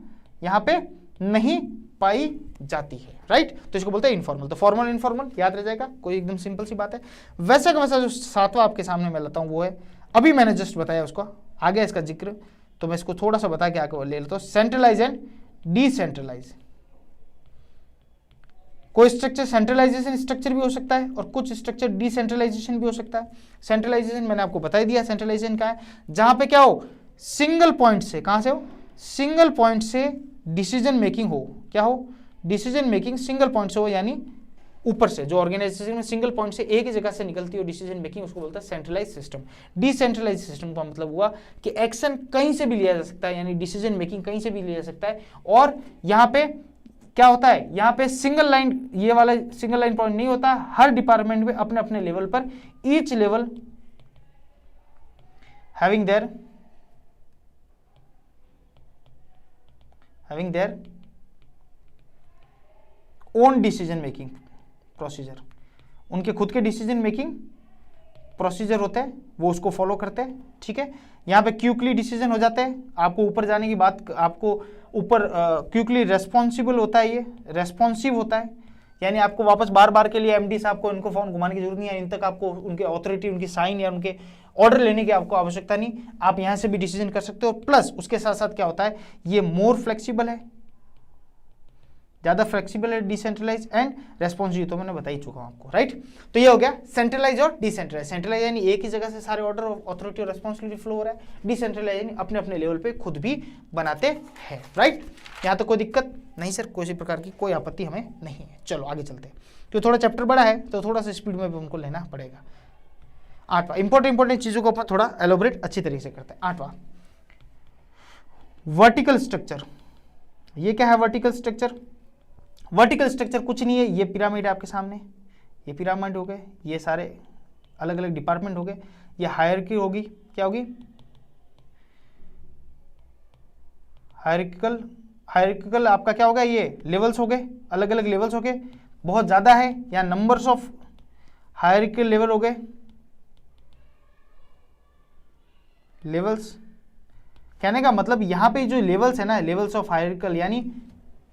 यहां पे नहीं पाई जाती है, राइट। तो इसको बोलते हैं इनफॉर्मल। तो फॉर्मल इनफॉर्मल याद रह जाएगा, कोई एकदम सिंपल सी बात है। वैसे का वैसा जो सातवां आपके सामने मैं लाता हूं वो है, अभी मैंने जस्ट बताया उसको, आगे इसका जिक्र, तो मैं इसको थोड़ा सा बता के आगे ले लेता हूं। Centralise and decentralise. कोई स्ट्रक्चर सेंट्रलाइजेशन स्ट्रक्चर भी हो सकता है और कुछ स्ट्रक्चर डिसेंट्रलाइजेशन भी हो सकता है। सेंट्रलाइजेशन मैंने आपको बता ही दिया, सेंट्रलाइजेशन क्या है? जहां पे क्या हो? सिंगल पॉइंट से, कहां से हो? सिंगल पॉइंट से डिसीजन मेकिंग हो। क्या हो? डिसीजन मेकिंग सिंगल पॉइंट से हो, यानी ऊपर से जो ऑर्गेनाइजेशन में सिंगल पॉइंट से एक ही जगह से निकलती है डिसीजन मेकिंग, उसको बोलता है सेंट्रलाइज सिस्टम। डिसेंट्रलाइज सिस्टम का मतलब हुआ कि एक्शन कहीं से भी लिया जा सकता है, यानी डिसीजन मेकिंग कहीं से भी लिया जा सकता है। और यहाँ पे क्या होता है, यहाँ पे सिंगल लाइन, ये वाला सिंगल लाइन पॉइंट नहीं होता, हर डिपार्टमेंट में अपने अपने लेवल पर, each level having their own decision making procedure, उनके खुद के डिसीजन मेकिंग प्रोसीजर होते हैं, वो उसको फॉलो करते हैं। ठीक है, यहाँ पे क्विकली डिसीजन हो जाते हैं, आपको ऊपर जाने की बात, आपको ऊपर क्विकली रेस्पॉन्सिबल होता है, ये रेस्पॉन्सिव होता है, यानी आपको वापस बार बार के लिए एमडी साहब को इनको फोन घुमाने की जरूरत नहीं है, इन तक आपको उनके अथॉरिटी, उनकी साइन या उनके ऑर्डर लेने की आपको आवश्यकता नहीं, आप यहाँ से भी डिसीजन कर सकते हो। प्लस उसके साथ साथ क्या होता है, ये मोर फ्लेक्सिबल है, ज्यादा फ्लेक्सिबल है, डिसेंट्रलाइज एंड रेस्पॉन्सिव, तो मैंने बता ही चुका हूं आपको, राइट। तो ये हो गया सेंट्रलाइज और डिसेंट्रलाइज। सेंट्रलाइज यानी एक ही जगह से सारे ऑर्डर, अथॉरिटी और रेस्पॉन्सिबिलिटी फ्लो हो रहा है, डिसेंट्रलाइज यानी अपने अपने लेवल पे खुद भी बनाते हैं, राइट। यहाँ तो कोई दिक्कत नहीं सर, किसी प्रकार की कोई आपत्ति हमें नहीं है। चलो आगे चलते हैं, तो थोड़ा चैप्टर बड़ा है तो थोड़ा सा स्पीड में भी हमको लेना पड़ेगा। 8वां इंपॉर्टेंट चीजों को अपन थोड़ा एलोबरेट अच्छी तरीके से करते हैं। 8वां वर्टिकल स्ट्रक्चर। ये क्या है वर्टिकल स्ट्रक्चर? वर्टिकल स्ट्रक्चर कुछ नहीं है, ये पिरामिड है आपके सामने, ये पिरामिड हो गए, ये सारे अलग अलग डिपार्टमेंट हो गए, ये हायरार्की होगी, क्या होगी हायरार्किकल आपका क्या होगा, ये लेवल्स हो गए, अलग अलग लेवल्स हो गए, बहुत ज्यादा है, या नंबर्स ऑफ हायरार्किकल लेवल हो गए, लेवल्स। कहने का मतलब यहाँ पे जो लेवल्स है ना, लेवल्स ऑफ हायरार्किकल, यानी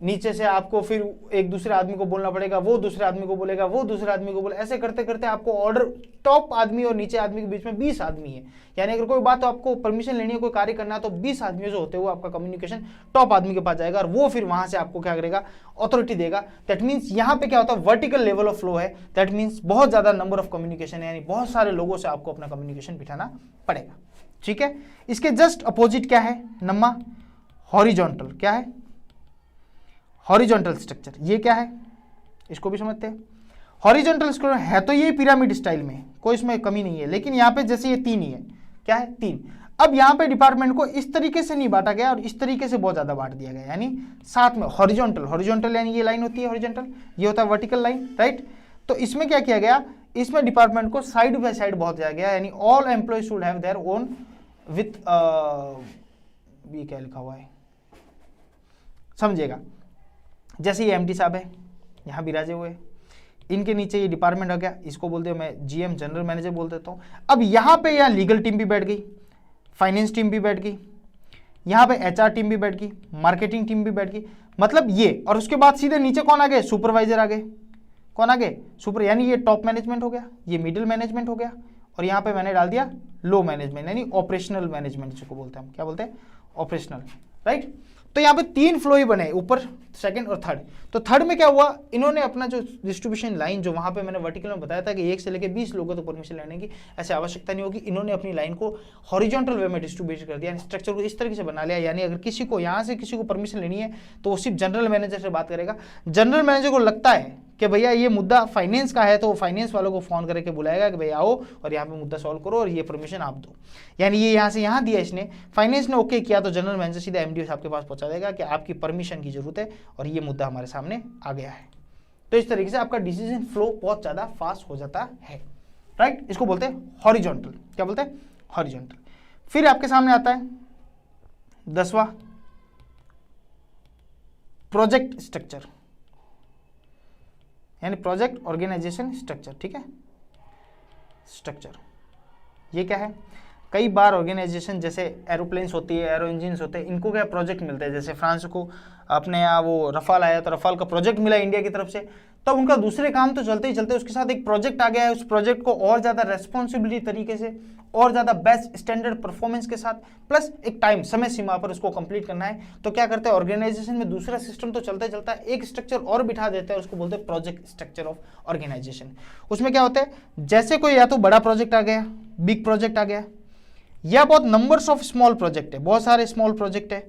नीचे से आपको फिर एक दूसरे आदमी को बोलना पड़ेगा, वो दूसरे आदमी को बोलेगा, वो दूसरे आदमी को बोले, ऐसे करते करते आपको ऑर्डर, टॉप आदमी और नीचे आदमी के बीच में 20 आदमी है, यानी अगर कोई बात तो आपको परमिशन लेनी है, कोई कार्य करना है, तो 20 आदमी जो होते हैं वो आपका कम्युनिकेशन टॉप आदमी के पास जाएगा और वो फिर वहां से आपको क्या करेगा, अथॉरिटी देगा। दैट मीन्स यहाँ पे क्या होता है, वर्टिकल लेवल ऑफ फ्लो है, दैट मीन्स बहुत ज्यादा नंबर ऑफ कम्युनिकेशन है, यानी बहुत सारे लोगों से आपको अपना कम्युनिकेशन बिठाना पड़ेगा। ठीक है, इसके जस्ट अपोजिट क्या है नम्मा, हॉरिजॉन्टल। क्या है हॉरिजॉन्टल स्ट्रक्चर? ये क्या है, इसको भी समझते हैं। हॉरिजॉन्टल स्ट्रक्चर है तो ये पिरामिड स्टाइल में, कोई इसमें कमी नहीं है, लेकिन यहाँ पे जैसे ये 3 ही है, क्या है 3। अब यहाँ पे डिपार्टमेंट को इस तरीके से नहीं बांटा गया और इस तरीके से बहुत ज्यादा बांट दिया गया, यानी साथ में हॉरिजॉन्टल यानी ये लाइन होती है हॉरिजॉन्टल, ये होता है वर्टिकल लाइन, राइट। तो इसमें क्या किया गया, इसमें डिपार्टमेंट को साइड बाय साइड बहुत दिया गया, यानी all employ should have their own with, ये क्या लिखा हुआ है समझिएगा, जैसे ये एमडी साहब है यहाँ बिराजे हुए, इनके नीचे ये डिपार्टमेंट हो गया, इसको बोलते हैं, मैं जीएम जनरल मैनेजर बोल देता हूँ। अब यहाँ पे यहाँ लीगल टीम भी बैठ गई, फाइनेंस टीम भी बैठ गई, यहाँ पे एचआर टीम भी बैठ गई, मार्केटिंग टीम भी बैठ गई, मतलब ये। और उसके बाद सीधे नीचे कौन आ गए, सुपरवाइजर आ गए। कौन आ गए, सुपर, यानी ये टॉप मैनेजमेंट हो गया, ये मिडिल मैनेजमेंट हो गया, और यहाँ पे मैंने डाल दिया लो मैनेजमेंट, यानी ऑपरेशनल मैनेजमेंट जिसको बोलते हैं हम, क्या बोलते हैं ऑपरेशनल, राइट। तो यहाँ पे 3 फ्लो ही बने, ऊपर, सेकंड और थर्ड। तो थर्ड में क्या हुआ, इन्होंने अपना जो डिस्ट्रीब्यूशन लाइन, जो वहां पे मैंने वर्टिकल में बताया था कि 1 से लेकर 20 लोगों को परमिशन लेने की ऐसे आवश्यकता नहीं होगी, इन्होंने अपनी लाइन को हॉरिजॉन्टल वे में डिस्ट्रीब्यूट कर दिया, स्ट्रक्चर को इस तरीके से बना लिया, यानी अगर किसी को यहाँ से किसी को परमिशन लेनी है तो वो सिर्फ जनरल मैनेजर से बात करेगा। जनरल मैनेजर को लगता है कि भैया ये मुद्दा फाइनेंस का है, तो वो फाइनेंस वालों को फोन करके बुलाएगा कि भैया आओ और यहाँ पे मुद्दा सॉल्व करो और ये परमिशन आप दो, यानी ये यहाँ से यहाँ दिया इसने, फाइनेंस ने ओके किया तो जनरल मैनेजर सीधा एमडी साहब के पास पहुंचा देगा कि आपकी परमिशन की जरूरत है और ये मुद्दा हमारे सामने आ गया है। तो इस तरीके से आपका डिसीजन फ्लो बहुत ज्यादा फास्ट हो जाता है, राइट। इसको बोलते हैं हॉरिजॉन्टल, क्या बोलते हैं हॉरिजॉन्टल। फिर आपके सामने आता है 10वां प्रोजेक्ट स्ट्रक्चर, यानी प्रोजेक्ट ऑर्गेनाइजेशन स्ट्रक्चर। ठीक है, स्ट्रक्चर ये क्या है, कई बार ऑर्गेनाइजेशन जैसे एरोप्लेन्स होती है, एरो इंजिन्स होते हैं, इनको क्या प्रोजेक्ट मिलते हैं, जैसे फ्रांस को अपने यहाँ वो रफाल आया तो रफाल का प्रोजेक्ट मिला इंडिया की तरफ से, तब उनका दूसरे काम तो चलते ही चलते उसके साथ एक प्रोजेक्ट आ गया है, उस प्रोजेक्ट को और ज़्यादा रेस्पॉन्सिबिलिटी तरीके से और ज़्यादा बेस्ट स्टैंडर्ड परफॉर्मेंस के साथ प्लस एक टाइम समय सीमा पर उसको कंप्लीट करना है, तो क्या करते हैं ऑर्गेनाइजेशन में दूसरा सिस्टम तो चलता चलता है, एक स्ट्रक्चर और बिठा देते हैं, उसको बोलते हैं प्रोजेक्ट स्ट्रक्चर ऑफ ऑर्गेनाइजेशन। उसमें क्या होता है, जैसे कोई या तो बड़ा प्रोजेक्ट आ गया, बिग प्रोजेक्ट आ गया, या बहुत नंबर्स ऑफ स्मॉल प्रोजेक्ट है, बहुत सारे स्मॉल प्रोजेक्ट है,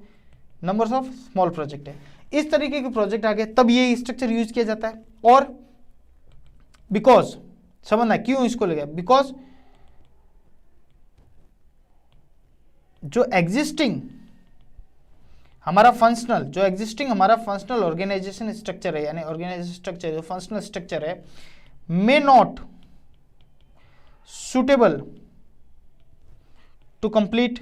नंबर्स ऑफ स्मॉल प्रोजेक्ट है, इस तरीके के प्रोजेक्ट आ गए, तब ये स्ट्रक्चर यूज किया जाता है। और बिकॉज समझना क्यों इसको ले गया, बिकॉज जो एग्जिस्टिंग हमारा फंक्शनल ऑर्गेनाइजेशन स्ट्रक्चर है, यानी ऑर्गेनाइजेशन स्ट्रक्चर जो फंक्शनल स्ट्रक्चर है, may not suitable to complete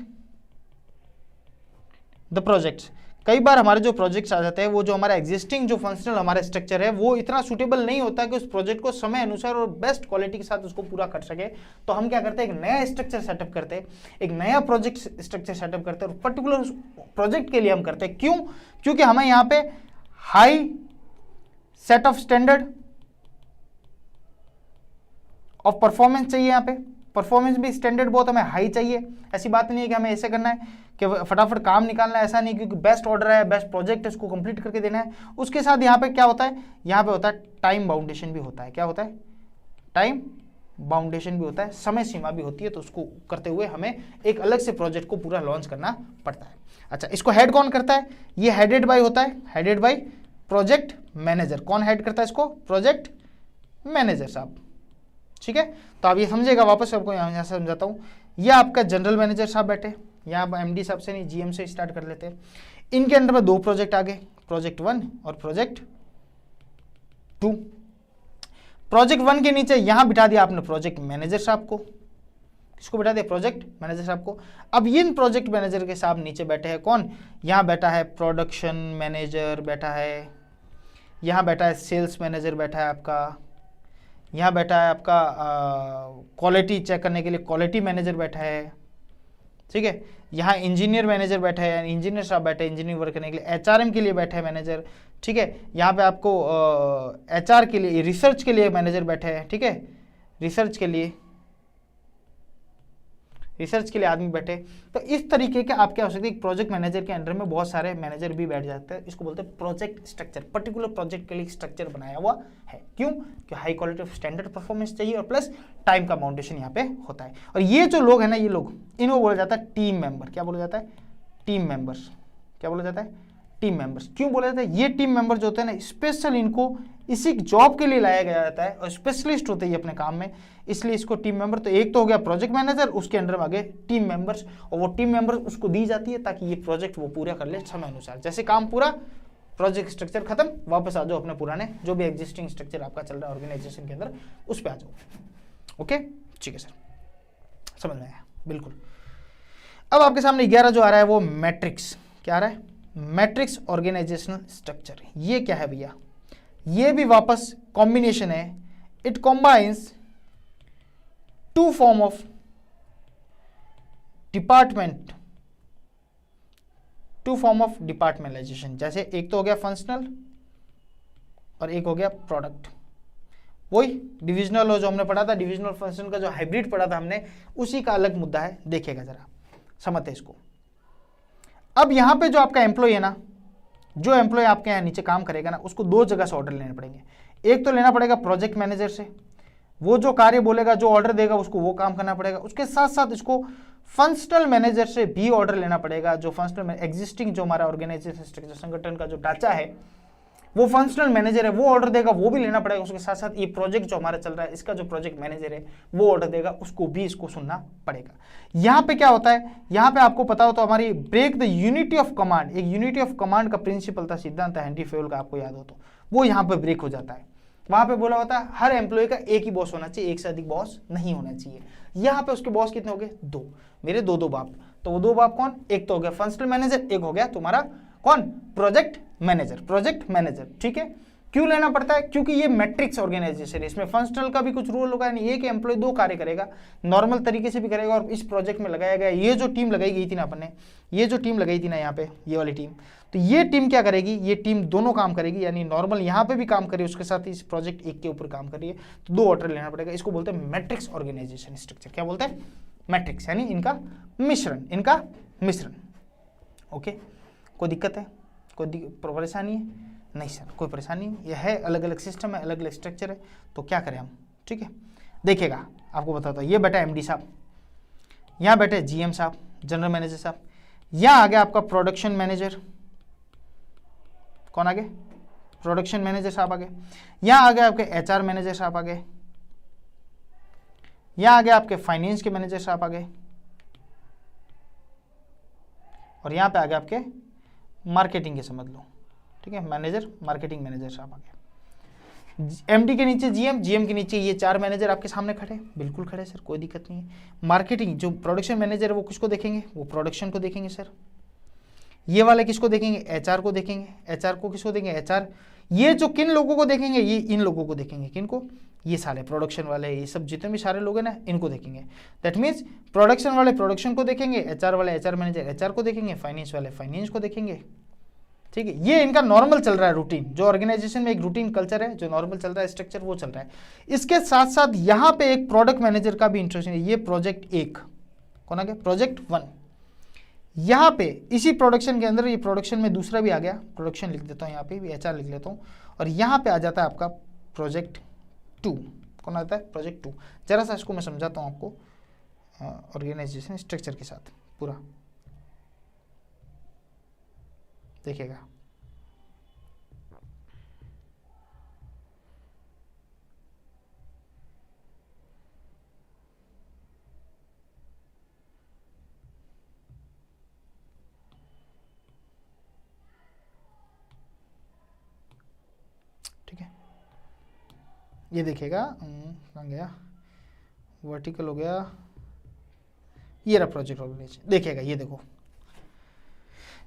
the projects. कई बार हमारे जो प्रोजेक्ट्स आ जाते हैं वो जो हमारा एग्जिस्टिंग जो फंक्शनल हमारा स्ट्रक्चर है वो इतना सूटेबल नहीं होता कि उस प्रोजेक्ट को समय अनुसार और बेस्ट क्वालिटी के साथ उसको पूरा कर सके। तो हम क्या करते हैं, एक नया स्ट्रक्चर सेटअप करते हैं, एक नया प्रोजेक्ट स्ट्रक्चर सेटअप करते हैं, और पर्टिकुलर प्रोजेक्ट के लिए हम करते हैं। क्यों? क्योंकि हमें यहाँ पे high set of standard of performance चाहिए। यहाँ पे परफॉर्मेंस भी स्टैंडर्ड बहुत हमें हाई चाहिए। ऐसी बात नहीं है कि हमें ऐसे करना है कि फटाफट काम निकालना है, ऐसा नहीं, क्योंकि बेस्ट ऑर्डर है, बेस्ट प्रोजेक्ट है, उसको कंप्लीट करके देना है। उसके साथ यहाँ पे क्या होता है, यहाँ पे होता है टाइम बाउंडेशन भी होता है। क्या होता है? टाइम बाउंडेशन भी होता है, समय सीमा भी होती है। तो उसको करते हुए हमें एक अलग से प्रोजेक्ट को पूरा लॉन्च करना पड़ता है। अच्छा, इसको हेड कौन करता है? ये हेडेड बाय होता है, हेडेड बाय प्रोजेक्ट मैनेजर। कौन हेड करता है इसको? प्रोजेक्ट मैनेजर साहब। ठीक है, तो आप ये समझेगा, वापस आपको यहाँ से समझाता हूँ। ये आपका जनरल मैनेजर साहब बैठे, यहाँ एमडी साहब से नहीं, जीएम से स्टार्ट कर लेते हैं। इनके अंडर में 2 प्रोजेक्ट आ गए, प्रोजेक्ट 1 और प्रोजेक्ट 2। प्रोजेक्ट 1 के नीचे यहाँ बिठा दिया आपने प्रोजेक्ट मैनेजर साहब को। किसको बिठा दिया? प्रोजेक्ट मैनेजर साहब को। अब इन प्रोजेक्ट मैनेजर के साहब नीचे बैठे हैं कौन? यहाँ बैठा है प्रोडक्शन मैनेजर बैठा है, यहाँ बैठा है सेल्स मैनेजर बैठा है आपका, यहाँ बैठा है आपका क्वालिटी चेक करने के लिए क्वालिटी मैनेजर बैठा है। ठीक है, यहाँ इंजीनियर मैनेजर बैठा है, इंजीनियर साहब बैठे हैं इंजीनियरिंग वर्क करने के लिए। एचआरएम के लिए बैठे हैं मैनेजर। ठीक है, यहाँ पे आपको एचआर के लिए, रिसर्च के लिए मैनेजर बैठे हैं। ठीक है, रिसर्च के लिए आदमी बैठे। तो इस तरीके के आप क्या हो सकते हैं, प्रोजेक्ट मैनेजर के अंडर में बहुत सारे मैनेजर भी बैठ जाते हैं। इसको बोलते हैं प्रोजेक्ट स्ट्रक्चर। पर्टिकुलर प्रोजेक्ट के लिए स्ट्रक्चर बनाया हुआ है। क्यों? कि high quality of standard performance चाहिए और प्लस टाइम का बाउंडेशन यहाँ पे होता है। और ये जो लोग है ना, ये लोग, इनको बोला जाता है टीम मेंबर। क्या बोला जाता है? Team members. क्या बोला जाता है? Team members. क्यों बोला जाता है? ये टीम मेंबर जो होते हैं ना, स्पेशल इनको इसी जॉब के लिए लाया गया जाता है और स्पेशलिस्ट होते हैं ये अपने काम में, इसलिए इसको टीम मेंबर। तो एक तो हो गया प्रोजेक्ट मैनेजर, उसके अंडर में आगे टीम मेंबर्स, और वो टीम मेंबर्स उसको दी जाती है ताकि ये प्रोजेक्ट वो पूरा कर ले समय अनुसार। जैसे काम पूरा, प्रोजेक्ट स्ट्रक्चर खत्म, वापस आ जाओ अपने पुराने जो भी एग्जिस्टिंग स्ट्रक्चर आपका चल रहा है ऑर्गेनाइजेशन के अंदर, उस पर आ जाओ। ओके, ठीक है सर, समझ में आया? बिल्कुल। अब आपके सामने 11 जो आ रहा है वो मैट्रिक्स। क्या आ रहा है? Matrix organisational structure. ये क्या है भैया? ये भी वापस कॉम्बिनेशन है। It combines 2 form of department, 2 form of departmentalisation. जैसे एक तो हो गया फंक्शनल और एक हो गया प्रोडक्ट। वही डिविजनल हो जो हमने पढ़ा था, डिविजनल फंक्शन का जो हाइब्रिड पढ़ा था हमने, उसी का अलग मुद्दा है। देखिएगा जरा, समझते इसको। अब यहाँ पे जो आपका एम्प्लॉय है ना, जो एम्प्लॉय आपके यहाँ नीचे काम करेगा ना, उसको 2 जगह से ऑर्डर लेने पड़ेंगे। एक तो लेना पड़ेगा प्रोजेक्ट मैनेजर से, वो जो कार्य बोलेगा, जो ऑर्डर देगा, उसको वो काम करना पड़ेगा। उसके साथ साथ इसको फंक्शनल मैनेजर से भी ऑर्डर लेना पड़ेगा। जो फंक्शनल एग्जिस्टिंग जो हमारा ऑर्गेनाइजेशन स्ट्रक्चर, संगठन का जो ढांचा है, वो फंक्शनल मैनेजर है, वो ऑर्डर देगा, वो भी लेना पड़ेगा। उसके साथ साथ ये प्रोजेक्ट जो हमारा चल रहा है, इसका जो प्रोजेक्ट मैनेजर है वो ऑर्डर देगा, उसको भी इसको सुनना पड़ेगा। यहाँ पे क्या होता है, यहाँ पे आपको पता हो तो हमारी break the unity of command, एक यूनिटी ऑफ कमांड का प्रिंसिपल था, सिद्धांत हेनरी फेयोल का, आपको याद हो तो, वो यहाँ पे ब्रेक हो जाता है। वहां पे बोला होता है हर एम्प्लॉय का एक ही बॉस होना चाहिए, एक से अधिक बॉस नहीं होना चाहिए। यहाँ पे उसके बॉस कितने हो गए? 2। मेरे 2 बाप। तो वो 2 बाप कौन? एक तो हो गया फंक्शनल मैनेजर, एक हो गया तुम्हारा कौन? Project manager. ठीक है, क्यों लेना पड़ता है? क्योंकि ये मैट्रिक्स ऑर्गेनाइजेशन है, इसमें फंक्शनल का भी कुछ रूल होगा नहीं। एक एम्प्लॉय 2 कार्य करेगा, नॉर्मल तरीके से भी करेगा। और इस प्रोजेक्ट में लगाया गया ये जो टीम लगाई गई थी ना अपन ने, ये जो टीम लगाई थी ना यहाँ पे, ये वाली टीम, तो ये टीम क्या करेगी? ये टीम दोनों काम करेगी, यानी नॉर्मल यहाँ पे भी काम करे, उसके साथ इस प्रोजेक्ट एक के ऊपर काम कर रही है, तो 2 ऑर्डर लेना पड़ेगा। इसको बोलते हैं मैट्रिक्स ऑर्गेनाइजेशन स्ट्रक्चर। क्या बोलते हैं? मैट्रिक्स, यानी इनका मिश्रण। ओके, कोई दिक्कत है? कोई परेशानी है? नहीं सर, कोई परेशानी नहीं। यह है अलग अलग सिस्टम है, अलग अलग स्ट्रक्चर है, तो क्या करें हम? ठीक है, देखिएगा, आपको बताता हूँ। ये बैठा एमडी साहब, यहाँ बैठे जीएम साहब, जनरल मैनेजर साहब। यहाँ आ गया आपका प्रोडक्शन मैनेजर। कौन आ गए? प्रोडक्शन मैनेजर साहब आ गए। यहाँ आ गए आपके एचआर मैनेजर साहब आ गए। यहाँ आ गए आपके फाइनेंस के मैनेजर साहब आ गए, और यहाँ पे आ गए आपके मार्केटिंग के, समझ लो, ठीक है, मैनेजर, मार्केटिंग मैनेजर साहब आ गए। एमडी के नीचे जीएम, जीएम के नीचे ये 4 मैनेजर आपके सामने खड़े, बिल्कुल खड़े सर, कोई दिक्कत नहीं है। मार्केटिंग जो प्रोडक्शन मैनेजर है वो किसको देखेंगे, वो प्रोडक्शन को देखेंगे सर। ये वाले किसको देखेंगे, एचआर को देखेंगे। एचआर को किसको देंगे, एचआर। ये जो किन लोगों को देखेंगे, ये इन लोगों को देखेंगे, किनको, ये सारे प्रोडक्शन वाले, ये सब जितने भी सारे लोग हैं ना, इनको देखेंगे। दैट मीन्स प्रोडक्शन वाले प्रोडक्शन को देखेंगे, एचआर वाले, एचआर मैनेजर एचआर को देखेंगे, फाइनेंस वाले फाइनेंस को देखेंगे, ठीक है। ये इनका नॉर्मल चल रहा है रूटीन, जो ऑर्गेनाइजेशन में एक रूटीन कल्चर है, जो नॉर्मल चल रहा है स्ट्रक्चर, वो चल रहा है। इसके साथ साथ यहाँ पे एक प्रोडक्ट मैनेजर का भी इंट्रोडक्शन है। ये प्रोजेक्ट 1 कौन आ गया, प्रोजेक्ट 1। यहाँ पे इसी प्रोडक्शन के अंदर, ये प्रोडक्शन में दूसरा भी आ गया, प्रोडक्शन लिख देता हूँ यहाँ पे भी, एचआर लिख लेता हूँ, और यहाँ पे आ जाता है आपका प्रोजेक्ट 2। कौन आता है, प्रोजेक्ट 2। जरा सा इसको मैं समझाता हूँ आपको ऑर्गेनाइजेशन स्ट्रक्चर के साथ पूरा, देखिएगा। ठीक है, ये देखिएगा, कहाँ गया, वर्टिकल हो गया, ये रहा प्रोजेक्ट ऑर्गेनाइजेशन। देखिएगा, ये देखो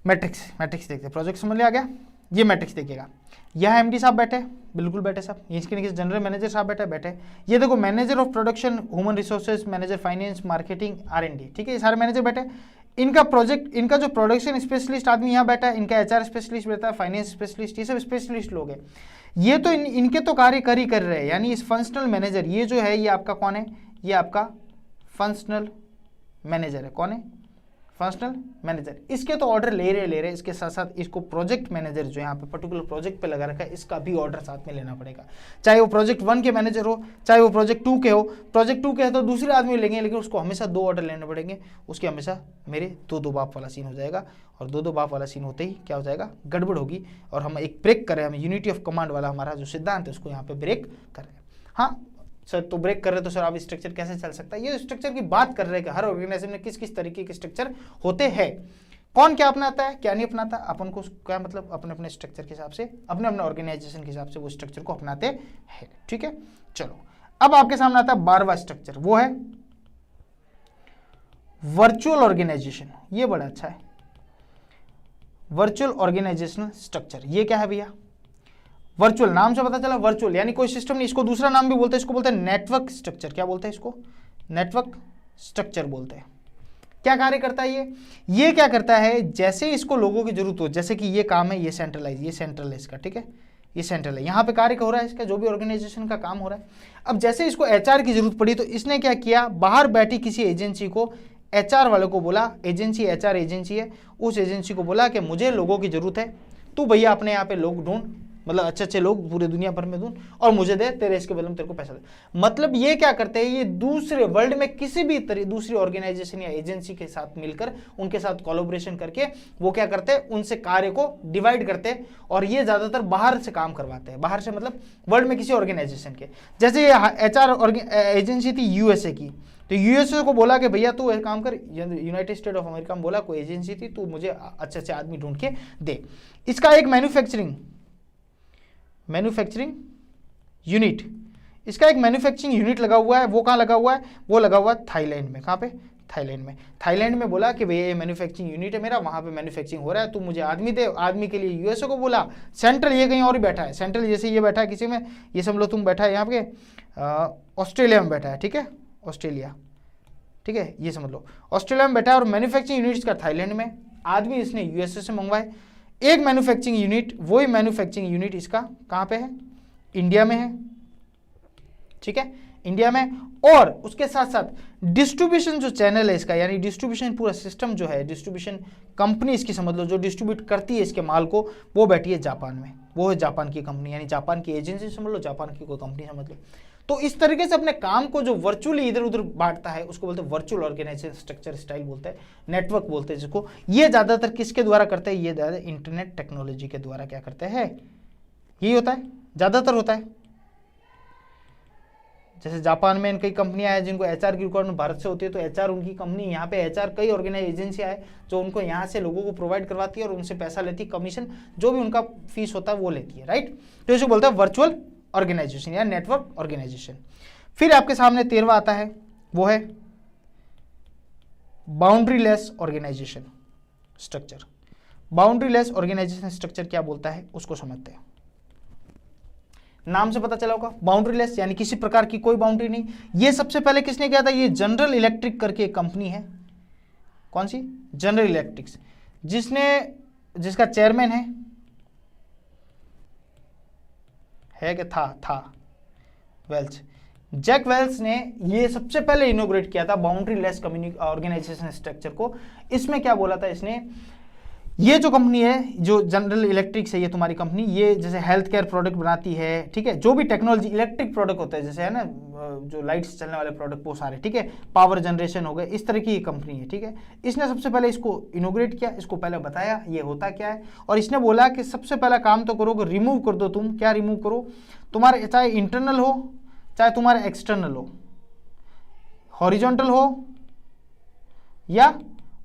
मैट्रिक्स, मैट्रिक्स देखते हैं, प्रोजेक्ट समझ में आ गया। ये मैट्रिक्स देखिएगा, यहाँ एमडी साहब बैठे, बिल्कुल बैठे साहब, इसके नीचे जनरल मैनेजर साहब बैठे। ये देखो manager of production, human resources, manager finance, marketing, R and D, ठीक है, ये सारे मैनेजर बैठे। इनका प्रोजेक्ट, इनका जो प्रोडक्शन स्पेशलिस्ट आदमी यहाँ बैठा है, इनका एचआर स्पेशलिस्ट बैठा है, फाइनेंस स्पेशलिस्ट, ये सब स्पेशलिस्ट लोग हैं। ये तो इनके तो कार्य कर ही कर रहे हैं, यानी इस फंक्शनल मैनेजर, ये जो है ये आपका कौन है, ये आपका फंक्शनल मैनेजर है। कौन है, फंक्शनल मैनेजर। इसके तो ऑर्डर ले रहे, इसके साथ साथ इसको प्रोजेक्ट मैनेजर जो यहाँ पे पर्टिकुलर प्रोजेक्ट पे लगा रखा है, इसका भी ऑर्डर साथ में लेना पड़ेगा। चाहे वो प्रोजेक्ट 1 के मैनेजर हो, चाहे वो प्रोजेक्ट 2 के हो। प्रोजेक्ट 2 के है तो दूसरे आदमी लेंगे, लेकिन उसको हमेशा 2 ऑर्डर लेने पड़ेंगे। उसके हमेशा मेरे 2-2 बाप वाला सीन हो जाएगा, और 2-2 बाप वाला सीन होते ही क्या हो जाएगा, गड़बड़ होगी, और हम एक ब्रेक करें, हम यूनिटी ऑफ कमांड वाला हमारा जो सिद्धांत है उसको यहाँ पे ब्रेक करें। हाँ सर, तो ब्रेक कर रहे तो सर आप स्ट्रक्चर कैसे चल सकता है, ये स्ट्रक्चर की बात कर रहे हैं कि हर ऑर्गेनाइजेशन में किस किस तरीके के स्ट्रक्चर होते हैं, कौन क्या अपनाता है, क्या नहीं अपनाता, अपन को क्या मतलब, अपने अपने स्ट्रक्चर के हिसाब से, अपने अपने ऑर्गेनाइजेशन के हिसाब से वो स्ट्रक्चर को अपनाते हैं। ठीक है, चलो अब आपके सामने आता है 12वां स्ट्रक्चर, वो है वर्चुअल ऑर्गेनाइजेशन। ये बड़ा अच्छा है, वर्चुअल ऑर्गेनाइजेशनल स्ट्रक्चर। ये क्या है भैया, वर्चुअल, नाम से पता चला वर्चुअल, यानी कोई सिस्टम नहीं। इसको दूसरा नाम भी बोलते हैं, इसको बोलते हैं नेटवर्क स्ट्रक्चर। क्या बोलते हैं इसको, नेटवर्क स्ट्रक्चर बोलते हैं। क्या कार्य करता है ये क्या करता है, जैसे इसको लोगों की जरूरत हो, जैसे कि ये काम है, ये सेंट्रलाइज, ये सेंट्रल है इसका, ठीक है, ये सेंट्रल है, यहाँ पे कार्य हो रहा है इसका, जो भी ऑर्गेनाइजेशन का काम हो रहा है। अब जैसे इसको एचआर की जरूरत पड़ी, तो इसने क्या किया, बाहर बैठी किसी एजेंसी को, एचआर वाले को बोला, एजेंसी एचआर एजेंसी है, उस एजेंसी को बोला कि मुझे लोगों की जरूरत है, तू भैया अपने यहाँ पे लोग ढूंढ, मतलब अच्छे अच्छे लोग पूरे दुनिया भर में ढूंढ, और मुझे दे, तेरे इसके बदले में तेरे को पैसा दे। मतलब ये क्या करते हैं, ये दूसरे वर्ल्ड में किसी भी तरह दूसरी ऑर्गेनाइजेशन या एजेंसी के साथ मिलकर, उनके साथ कोलैबोरेशन करके वो क्या करते हैं, उनसे कार्य को डिवाइड करते हैं, और ये ज्यादातर बाहर से काम करवाते हैं। बाहर से मतलब वर्ल्ड में किसी ऑर्गेनाइजेशन के, जैसे ये एचआर एजेंसी थी यूएसए की, तो यूएसए को बोला कि भैया तू एक काम कर, यूनाइटेड स्टेट ऑफ अमेरिका में बोला कोई एजेंसी थी, तू मुझे अच्छे अच्छे आदमी ढूंढ के दे। इसका एक मैन्युफैक्चरिंग यूनिट, इसका एक मैन्युफैक्चरिंग यूनिट लगा हुआ है। वो कहाँ लगा हुआ है, वो लगा हुआ है थाईलैंड में। कहाँ पे, थाईलैंड में। थाईलैंड में बोला कि भैया ये मैन्युफैक्चरिंग यूनिट है मेरा, वहाँ पे मैन्युफैक्चरिंग हो रहा है, तू मुझे आदमी दे। आदमी के लिए यूएसए को बोला, सेंट्रल ये कहीं और ही बैठा है, सेंट्रल जैसे ये बैठा है किसी में, ये समझ लो तुम बैठा है यहाँ पे ऑस्ट्रेलिया में बैठा है, ठीक है, ऑस्ट्रेलिया, ठीक है, ये समझ लो ऑस्ट्रेलिया में बैठा है, और मैन्युफैक्चरिंग यूनिट का थाईलैंड में, आदमी इसने यूएसए से मंगवाए। एक मैन्युफैक्चरिंग यूनिट, वही मैन्युफैक्चरिंग यूनिट इसका कहाँ पे है, इंडिया में है, ठीक है, इंडिया में। और उसके साथ साथ डिस्ट्रीब्यूशन जो चैनल है इसका, यानी डिस्ट्रीब्यूशन पूरा सिस्टम जो है, डिस्ट्रीब्यूशन कंपनी इसकी समझ लो, जो डिस्ट्रीब्यूट करती है इसके माल को, वो बैठी है जापान में। वो है जापान की कंपनी, यानी जापान की एजेंसी समझ लो, जापान की कोई कंपनी समझ लो। तो इस तरीके से अपने काम को जो वर्चुअली इधर उधर बांटता है, उसको बोलते हैं वर्चुअल ऑर्गेनाइजेशन स्ट्रक्चर स्टाइल बोलते हैं, नेटवर्क बोलते हैं जिसको। ये ज्यादातर किसके द्वारा करते हैं, ये ज्यादा इंटरनेट टेक्नोलॉजी के द्वारा क्या करते हैं, यही होता है, ज्यादातर होता है। जैसे जापान में कई कंपनियां हैं जिनको एचआर की रिक्वायरमेंट भारत से होती है, तो एचआर उनकी कंपनी यहाँ पे एचआर कई ऑर्गेनाइज एजेंसियां है जो उनको यहाँ से लोगों को प्रोवाइड करवाती है और उनसे पैसा लेती है, कमीशन जो भी उनका फीस होता है वो लेती है, राइट। तो इसे बोलता है वर्चुअल ऑर्गेनाइजेशन या नेटवर्क ऑर्गेनाइजेशन। फिर आपके सामने 13वां आता है, वो है boundaryless organisation structure. Boundaryless organisation structure क्या बोलता है उसको समझते हैं। नाम से पता चला होगा, बाउंड्रीलेस यानी किसी प्रकार की कोई बाउंड्री नहीं। ये सबसे पहले किसने किया था? ये जनरल इलेक्ट्रिक करके एक कंपनी है। कौन सी? जनरल इलेक्ट्रिक्स, जिसका चेयरमैन है कि था वेल्स। जैक वेल्स ने ये सबसे पहले इनोग्रेट किया था बाउंड्रीलेस ऑर्गेनाइजेशन स्ट्रक्चर को। इसमें क्या बोला था इसने, ये जो कंपनी है, जो जनरल इलेक्ट्रिक्स है, ये तुम्हारी कंपनी, ये जैसे हेल्थ केयर प्रोडक्ट बनाती है, ठीक है, जो भी टेक्नोलॉजी इलेक्ट्रिक प्रोडक्ट होता है, जैसे है ना जो लाइट से चलने वाले प्रोडक्ट वो सारे, ठीक है, पावर जनरेशन हो गए, इस तरह की ये कंपनी है, ठीक है। इसने सबसे पहले इसको इनोग्रेट किया, इसको पहले बताया ये होता क्या है, और इसने बोला कि सबसे पहला काम तो करो, रिमूव कर दो तुम। क्या रिमूव करो? तुम्हारे चाहे इंटरनल हो चाहे तुम्हारे एक्सटर्नल हो, हॉरिजॉन्टल हो या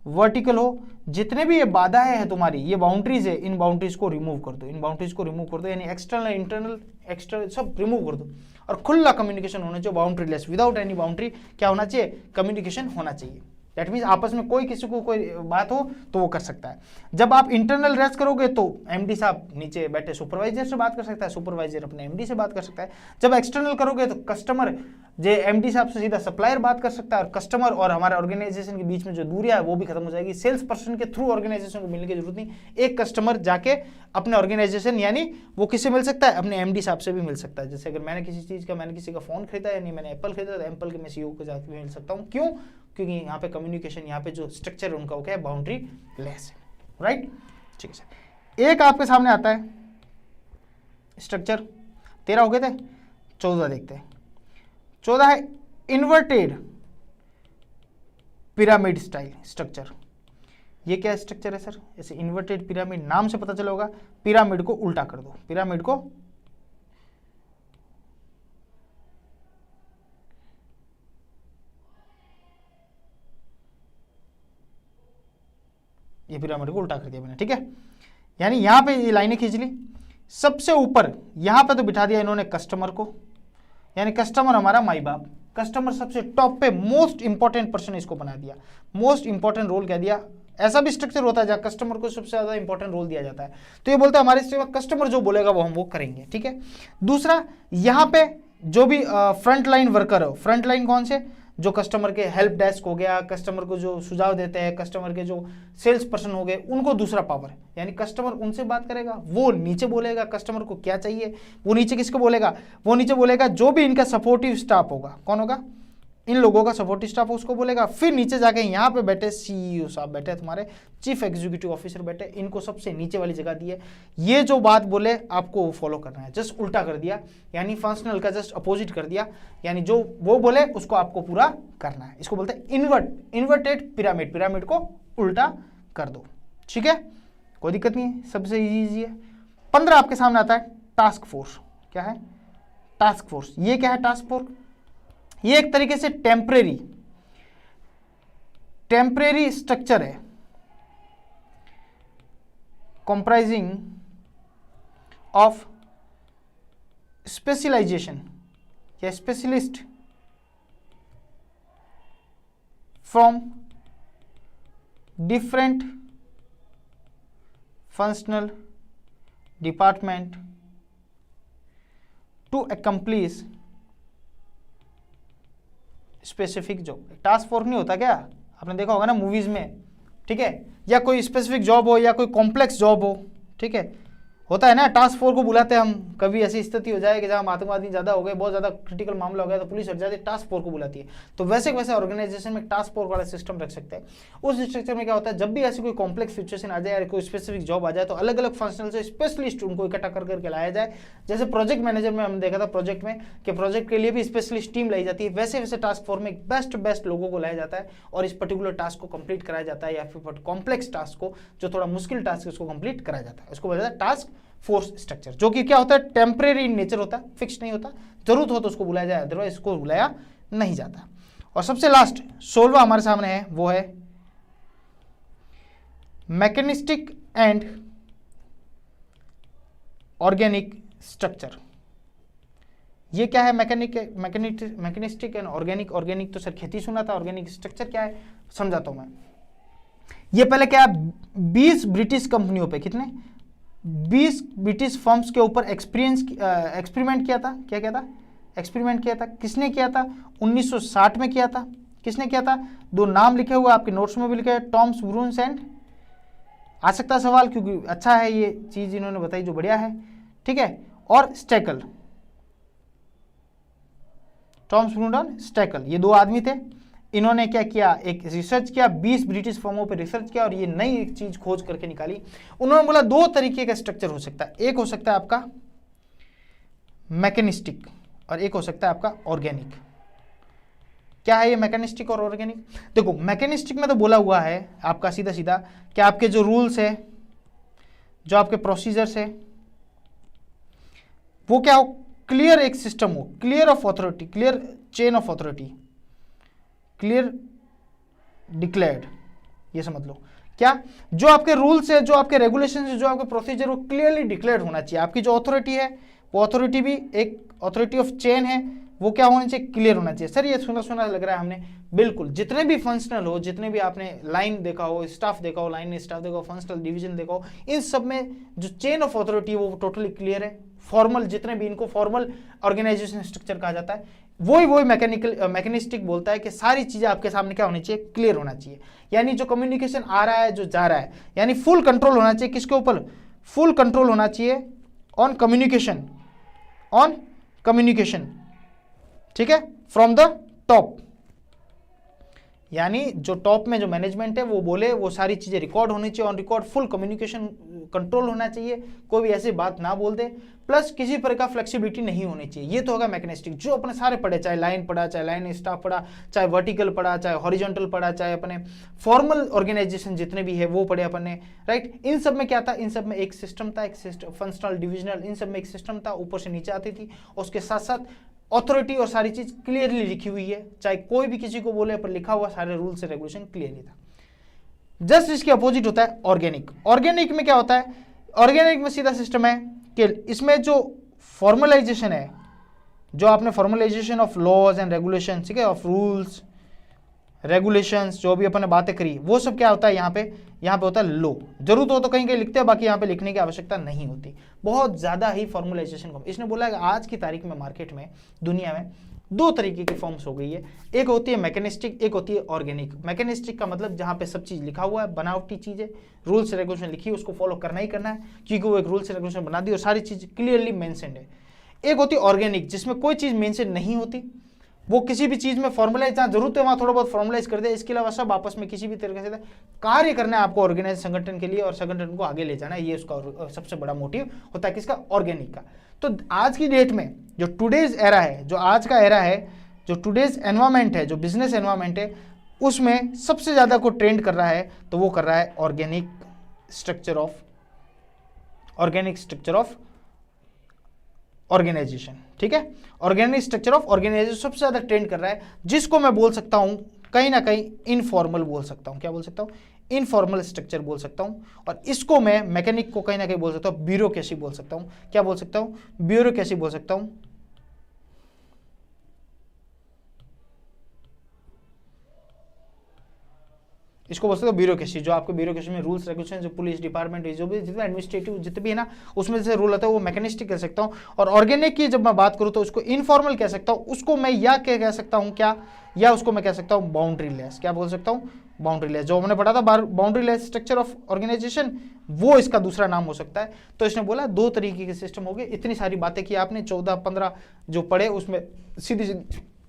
वर्टिकल हो, जितने भी ये बाधाएं हैं तुम्हारी, ये बाउंड्रीज है, इन बाउंड्रीज को रिमूव कर दो, इन बाउंड्रीज को रिमूव कर दो, यानी एक्सटर्नल इंटरनल एक्सटर्नल सब रिमूव कर दो, और खुला कम्युनिकेशन होना चाहिए, बाउंड्रीलेस, विदाउट एनी बाउंड्री। क्या होना चाहिए? कम्युनिकेशन होना चाहिए। दैट मीन्स आपस में कोई किसी को कोई बात हो तो वो कर सकता है। जब आप इंटरनल रेस्ट करोगे तो एमडी साहब नीचे बैठे सुपरवाइजर से बात कर सकता है, सुपरवाइजर अपने एमडी से बात कर सकता है। जब एक्सटर्नल करोगे तो कस्टमर जो एमडी साहब से सीधा सप्लायर बात कर सकता है, और कस्टमर और हमारे ऑर्गेनाइजेशन के बीच में जो दूरियां है वो भी खत्म हो जाएगी। सेल्स पर्सन के थ्रू ऑर्गेनाइजेशन को मिलने की जरूरत नहीं, एक कस्टमर जाके अपने ऑर्गेनाइजेशन यानी वो किससे मिल सकता है? अपने एमडी साहब से भी मिल सकता है। जैसे अगर मैंने किसी का फोन खरीदा यानी मैंने एप्पल खरीदा, तो एप्पल के मैं सीईओ को जाकर भी मिल सकता हूँ। क्यों? क्योंकि यहाँ पे कम्युनिकेशन, यहाँ पे जो स्ट्रक्चर है उनका वो क्या है? बाउंड्री लेस है, राइट। ठीक है सर। एक आपके सामने आता है स्ट्रक्चर, 13 हो गए थे, 14 देखते हैं। 14 है इन्वर्टेड पिरामिड स्टाइल स्ट्रक्चर। ये क्या स्ट्रक्चर है सर? ऐसे इन्वर्टेड पिरामिड, नाम से पता चला होगा, पिरामिड को उल्टा कर दो, पिरामिड को ये पिरामिड को उल्टा कर दिया मैंने, ठीक है। यानी यहां पे ये लाइनें खींच ली, सबसे ऊपर यहां पे तो बिठा दिया इन्होंने कस्टमर को, यानी कस्टमर हमारा माई बाप, कस्टमर सबसे टॉप पे मोस्ट इंपॉर्टेंट पर्सन इसको बना दिया, मोस्ट इंपॉर्टेंट रोल कह दिया। ऐसा भी स्ट्रक्चर होता है जहां कस्टमर को सबसे ज्यादा इंपॉर्टेंट रोल दिया जाता है, तो ये बोलता है हमारे इससे कस्टमर जो बोलेगा वो हम वो करेंगे, ठीक है। दूसरा, यहां पे जो भी फ्रंट लाइन वर्कर हो, फ्रंट लाइन कौन से? जो कस्टमर के हेल्प डेस्क हो गया, कस्टमर को जो सुझाव देते हैं, कस्टमर के जो सेल्स पर्सन हो गए, उनको दूसरा पावर है, यानी कस्टमर उनसे बात करेगा, वो नीचे बोलेगा कस्टमर को क्या चाहिए, वो नीचे किसको बोलेगा? वो नीचे बोलेगा जो भी इनका सपोर्टिव स्टाफ होगा। कौन होगा? इन लोगों का सपोर्टिव स्टाफ उसको बोलेगा। फिर नीचे जाके यहाँ पे बैठे सीईओ साहब बैठे, तुम्हारे चीफ एग्जीक्यूटिव ऑफिसर बैठे, इनको सबसे नीचे वाली जगह दी है। ये जो बात बोले आपको फॉलो करना है, जस्ट उल्टा कर दिया, यानी फंक्शनल का जस्ट अपोजिट कर दिया, यानी जो वो बोले उसको आपको पूरा करना है। इसको बोलते हैं इन्वर्टेड पिरामिड, पिरामिड को उल्टा कर दो, ठीक है, कोई दिक्कत नहीं है, सबसे इजी है। 15 आपके सामने आता है टास्क फोर्स। क्या है? Task force. ये क्या है टास्क फोर्स? ये एक तरीके से टेम्परेरी स्ट्रक्चर है, कंप्राइजिंग ऑफ स्पेशलाइजेशन या specialist from different functional department to accomplish specific job. Task force नहीं होता क्या? आपने देखा होगा ना मूवीज में, ठीक है, या कोई स्पेसिफिक जॉब हो या कोई कॉम्प्लेक्स जॉब हो, ठीक है, होता है ना, टास्क फोर्स को बुलाते हैं हम। कभी ऐसी स्थिति हो जाए कि जहां आतंकवादी ज्यादा हो गए, बहुत ज्यादा क्रिटिकल मामला हो गया, तो पुलिस हट जाती है, टास्क फोर्स को बुलाती है। तो वैसे ऑर्गेनाइजेशन में टास्क फोर्स वाला सिस्टम रख सकते हैं। उस स्ट्रक्चर में क्या होता है, जब भी ऐसी कोई कॉम्प्लेक्स सिचुएशन आ जाए या कोई स्पेसिफिक जॉब आ जाए, तो अलग अलग फंक्शनल से स्पेशलिस्ट उनको इकट्ठा कर करके लाया जाए। जैसे प्रोजेक्ट मैनेजर में हमने देखा था प्रोजेक्ट में कि प्रोजेक्ट के लिए भी स्पेशलिस्ट टीम लाई जाती है, वैसे वैसे टास्क फोर्स में बेस्ट लोगों को लाया जाता है और इस पर्टिकुलर टास्क को कंप्लीट कराया जाता है, या फिर कॉम्प्लेक्स टास्क को, जो थोड़ा मुश्किल टास्क है, उसको कंप्लीट कराया जाता है। उसको बोला जाता है टास्क फोर्स स्ट्रक्चर, जो कि क्या होता है, टेम्परेरी इन नेचर होता है, फिक्स नहीं होता। जरूरत हो तो उसको बुलाया जाए, अदरवाइज इसको बुलाया नहीं जाता। और सबसे लास्ट 16वां हमारे सामने है, वो है मैकेनिस्टिक एंड ऑर्गेनिक स्ट्रक्चर। ये क्या है? Mechanistic and organic. ऑर्गेनिक तो सर खेती सुना था, ऑर्गेनिक स्ट्रक्चर क्या है समझाता हूं मैं। ये पहले क्या, 20 ब्रिटिश कंपनियों पे, कितने 20 ब्रिटिश फर्म्स के ऊपर एक्सपेरिमेंट किया था। क्या किया था? एक्सपेरिमेंट किया था। किसने किया था? 1960 में किया था। किसने किया था? दो नाम लिखे हुए आपके नोट्स में भी लिखे हैं, टॉम्स ब्रून्स एंड, आ सकता है सवाल क्योंकि अच्छा है ये चीज इन्होंने बताई जो बढ़िया है, ठीक है, और स्टेकल, टॉम्स ब्रून और स्टेकल, ये दो आदमी थे। इन्होंने क्या किया, एक रिसर्च किया, 20 ब्रिटिश फर्मों पे रिसर्च किया और ये नई एक चीज खोज करके निकाली। उन्होंने बोला दो तरीके का स्ट्रक्चर हो सकता है, एक हो सकता है आपका मैकेनिस्टिक और एक हो सकता है आपका ऑर्गेनिक। क्या है ये मैकेनिस्टिक और ऑर्गेनिक? देखो मैकेनिस्टिक में तो बोला हुआ है आपका सीधा सीधा कि आपके जो रूल्स है, जो आपके प्रोसीजर्स है, वो क्या हो, क्लियर एक सिस्टम हो, clear of authority, clear chain of authority, clear declared, ये समझ लो। क्या, जो आपके रूल्स है, जो आपके रेगुलेशन है, जो आपके प्रोसीजर, वो क्लियरली डिक्लेयर्ड होना चाहिए। आपकी जो अथॉरिटी है वो अथॉरिटी भी एक अथॉरिटी ऑफ चेन है, वो क्या होना चाहिए, क्लियर होना चाहिए। सर ये सुना सुना लग रहा है हमने, बिल्कुल। जितने भी फंक्शनल हो, जितने भी आपने लाइन देखा हो, स्टाफ देखा हो, लाइन स्टाफ देखा हो, फंक्शनल डिवीजन देखा हो, इन सब में जो चेन ऑफ अथॉरिटी है वो टोटली क्लियर है। फॉर्मल जितने भी, इनको फॉर्मल ऑर्गेनाइजेशन स्ट्रक्चर कहा जाता है। वही मैकेनिस्टिक बोलता है कि सारी चीजें आपके सामने क्या होनी चाहिए, क्लियर होना चाहिए। यानी जो कम्युनिकेशन आ रहा है, जो जा रहा है, यानी फुल कंट्रोल होना चाहिए। किसके ऊपर? फुल कंट्रोल होना चाहिए ऑन कम्युनिकेशन, ऑन कम्युनिकेशन, ठीक है, फ्रॉम द टॉप। यानी जो टॉप में जो मैनेजमेंट है वो बोले, वो सारी चीजें रिकॉर्ड होनी चाहिए, on record, full communication control होना चाहिए, कोई भी ऐसी बात ना बोल दे, प्लस किसी प्रकार का फ्लेक्सिबिलिटी नहीं होनी चाहिए। ये तो होगा मैकेनिस्टिक। जो अपने सारे पढ़े, चाहे लाइन पढ़ा, चाहे लाइन स्टाफ पढ़ा, चाहे वर्टिकल पढ़ा, चाहे हॉरिजॉन्टल पढ़ा, चाहे अपने फॉर्मल ऑर्गेनाइजेशन जितने भी है वो पढ़े अपन ने, राइट। इन सब में क्या था, इन सब में एक सिस्टम था, एक फंक्शनल डिविजनल, इन सब में एक सिस्टम था, ऊपर से नीचे आती थी। उसके साथ साथ अथॉरिटी और सारी चीज क्लियरली लिखी हुई है, चाहे कोई भी किसी को बोले, पर लिखा हुआ सारे रूल्स से रेगुलेशन क्लियरली था। जस्ट इसके अपोजिट होता है ऑर्गेनिक। ऑर्गेनिक में क्या होता है? ऑर्गेनिक में सीधा सिस्टम है कि इसमें जो फॉर्मलाइजेशन है, जो आपने formalisation of laws and regulation, ठीक है, ऑफ रूल्स रेगुलेशंस, जो भी अपन ने बातें करी, वो सब क्या होता है यहाँ पे होता है लो। जरूरत हो तो कहीं कहीं लिखते हैं, बाकी यहाँ पे लिखने की आवश्यकता नहीं होती। बहुत ज्यादा ही फॉर्मुलाइजेशन को इसने बोला कि आज की तारीख में मार्केट में, दुनिया में दो तरीके की फॉर्म्स हो गई है। एक होती है मैकेनिस्टिक, एक होती है ऑर्गेनिक। मैकेनिस्टिक का मतलब जहाँ पे सब चीज लिखा हुआ है, बनावटी चीजें, रूल्स रेगुलेशन लिखी है, उसको फॉलो करना ही करना है, क्योंकि वो एक रूल्स रेगुलेशन बना दी और सारी चीज क्लियरली मेंशन्ड है। एक होती है ऑर्गेनिक, जिसमें कोई चीज मेंशन नहीं होती, वो किसी भी चीज में फॉर्मुलाइज, जहाँ जरूरत है वहां थोड़ा बहुत फॉर्मुलाइज कर दे, इसके अलावा सब आपस में किसी भी तरीके से कार्य करना है आपको ऑर्गेनाइज संगठन के लिए, और संगठन को आगे ले जाना है। ये उसका सबसे बड़ा मोटिव होता है किसका? ऑर्गेनिक का। तो आज की डेट में जो टुडेज एरा है, जो आज का एरा है, जो टुडेज एनवायरमेंट है, जो बिजनेस एनवायरमेंट है, उसमें सबसे ज्यादा को ट्रेंड कर रहा है, तो वो कर रहा है ऑर्गेनिक स्ट्रक्चर ऑफ ऑर्गेनाइजेशन, ठीक है। ऑर्गेनिक स्ट्रक्चर ऑफ ऑर्गेनाइजेशन सबसे ज्यादा ट्रेंड कर रहा है, जिसको मैं बोल सकता हूं कहीं ना कहीं इनफॉर्मल बोल सकता हूं। क्या बोल सकता हूं? इनफॉर्मल स्ट्रक्चर बोल सकता हूं। और इसको मैं मैकेनिक को कहीं ना कहीं बोल सकता हूं ब्यूरोक्रेसी बोल सकता हूं। क्या बोल सकता हूं? ब्यूरोक्रेसी बोल सकता हूं। इसको बोल सकते हो ब्यूरोक्रेसी। जो आपको ब्यूरोक्रेसी में रूल्स रेगुलेशन, जो पुलिस डिपार्टमेंट, जो भी जितने एडमिनिस्ट्रेटिव जितने भी है ना, उसमें से रूल आता है, वो मैकेनिस्टिक कह सकता हूँ। और ऑर्गेनिक की जब मैं बात करूँ तो उसको इनफॉर्मल कह सकता हूँ। उसको मैं या क्या कह सकता हूँ, क्या, या उसको मैं कह सकता हूँ बाउंड्री लेस। क्या बोल सकता हूँ? Boundary less. जो हमने पढ़ा था boundary less structure of organisation, वो इसका दूसरा नाम हो सकता है। तो इसने बोला दो तरीके के सिस्टम हो गए। इतनी सारी बातें की आपने, 14-15 जो पढ़े उसमें सीधी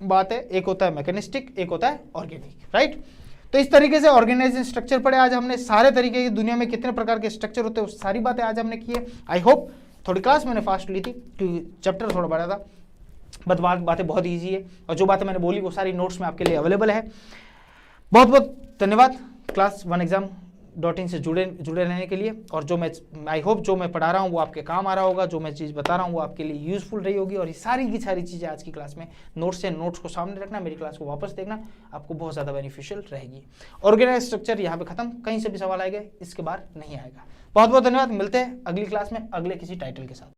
बात है, एक होता है मैकेनिस्टिक, एक होता है ऑर्गेनिक, राइट। तो इस तरीके से ऑर्गेनाइजेशन स्ट्रक्चर पढ़े आज हमने। सारे तरीके की दुनिया में कितने प्रकार के स्ट्रक्चर होते हैं, सारी बातें आज हमने की है। आई होप थोड़ी क्लास मैंने फास्ट ली थी क्योंकि चैप्टर थोड़ा बड़ा था, बट बातें बहुत ईजी है, और जो बातें मैंने बोली वो सारी नोट्स में आपके लिए अवेलेबल है। बहुत बहुत धन्यवाद। क्लास 1 एग्जाम .in से जुड़े रहने के लिए। और जो मैं आई होप जो मैं पढ़ा रहा हूँ वो आपके काम आ रहा होगा, जो मैं चीज़ बता रहा हूँ वो आपके लिए यूजफुल रही होगी। और ये सारी की सारी चीज़ें आज की क्लास में नोट्स को सामने रखना, मेरी क्लास को वापस देखना, आपको बहुत ज़्यादा बेनिफिशियल रहेगी। ऑर्गेनाइज स्ट्रक्चर यहाँ पे खत्म, कहीं से भी सवाल आएगा इसके बाद नहीं आएगा। बहुत बहुत धन्यवाद, मिलते हैं अगली क्लास में अगले किसी टाइटल के साथ।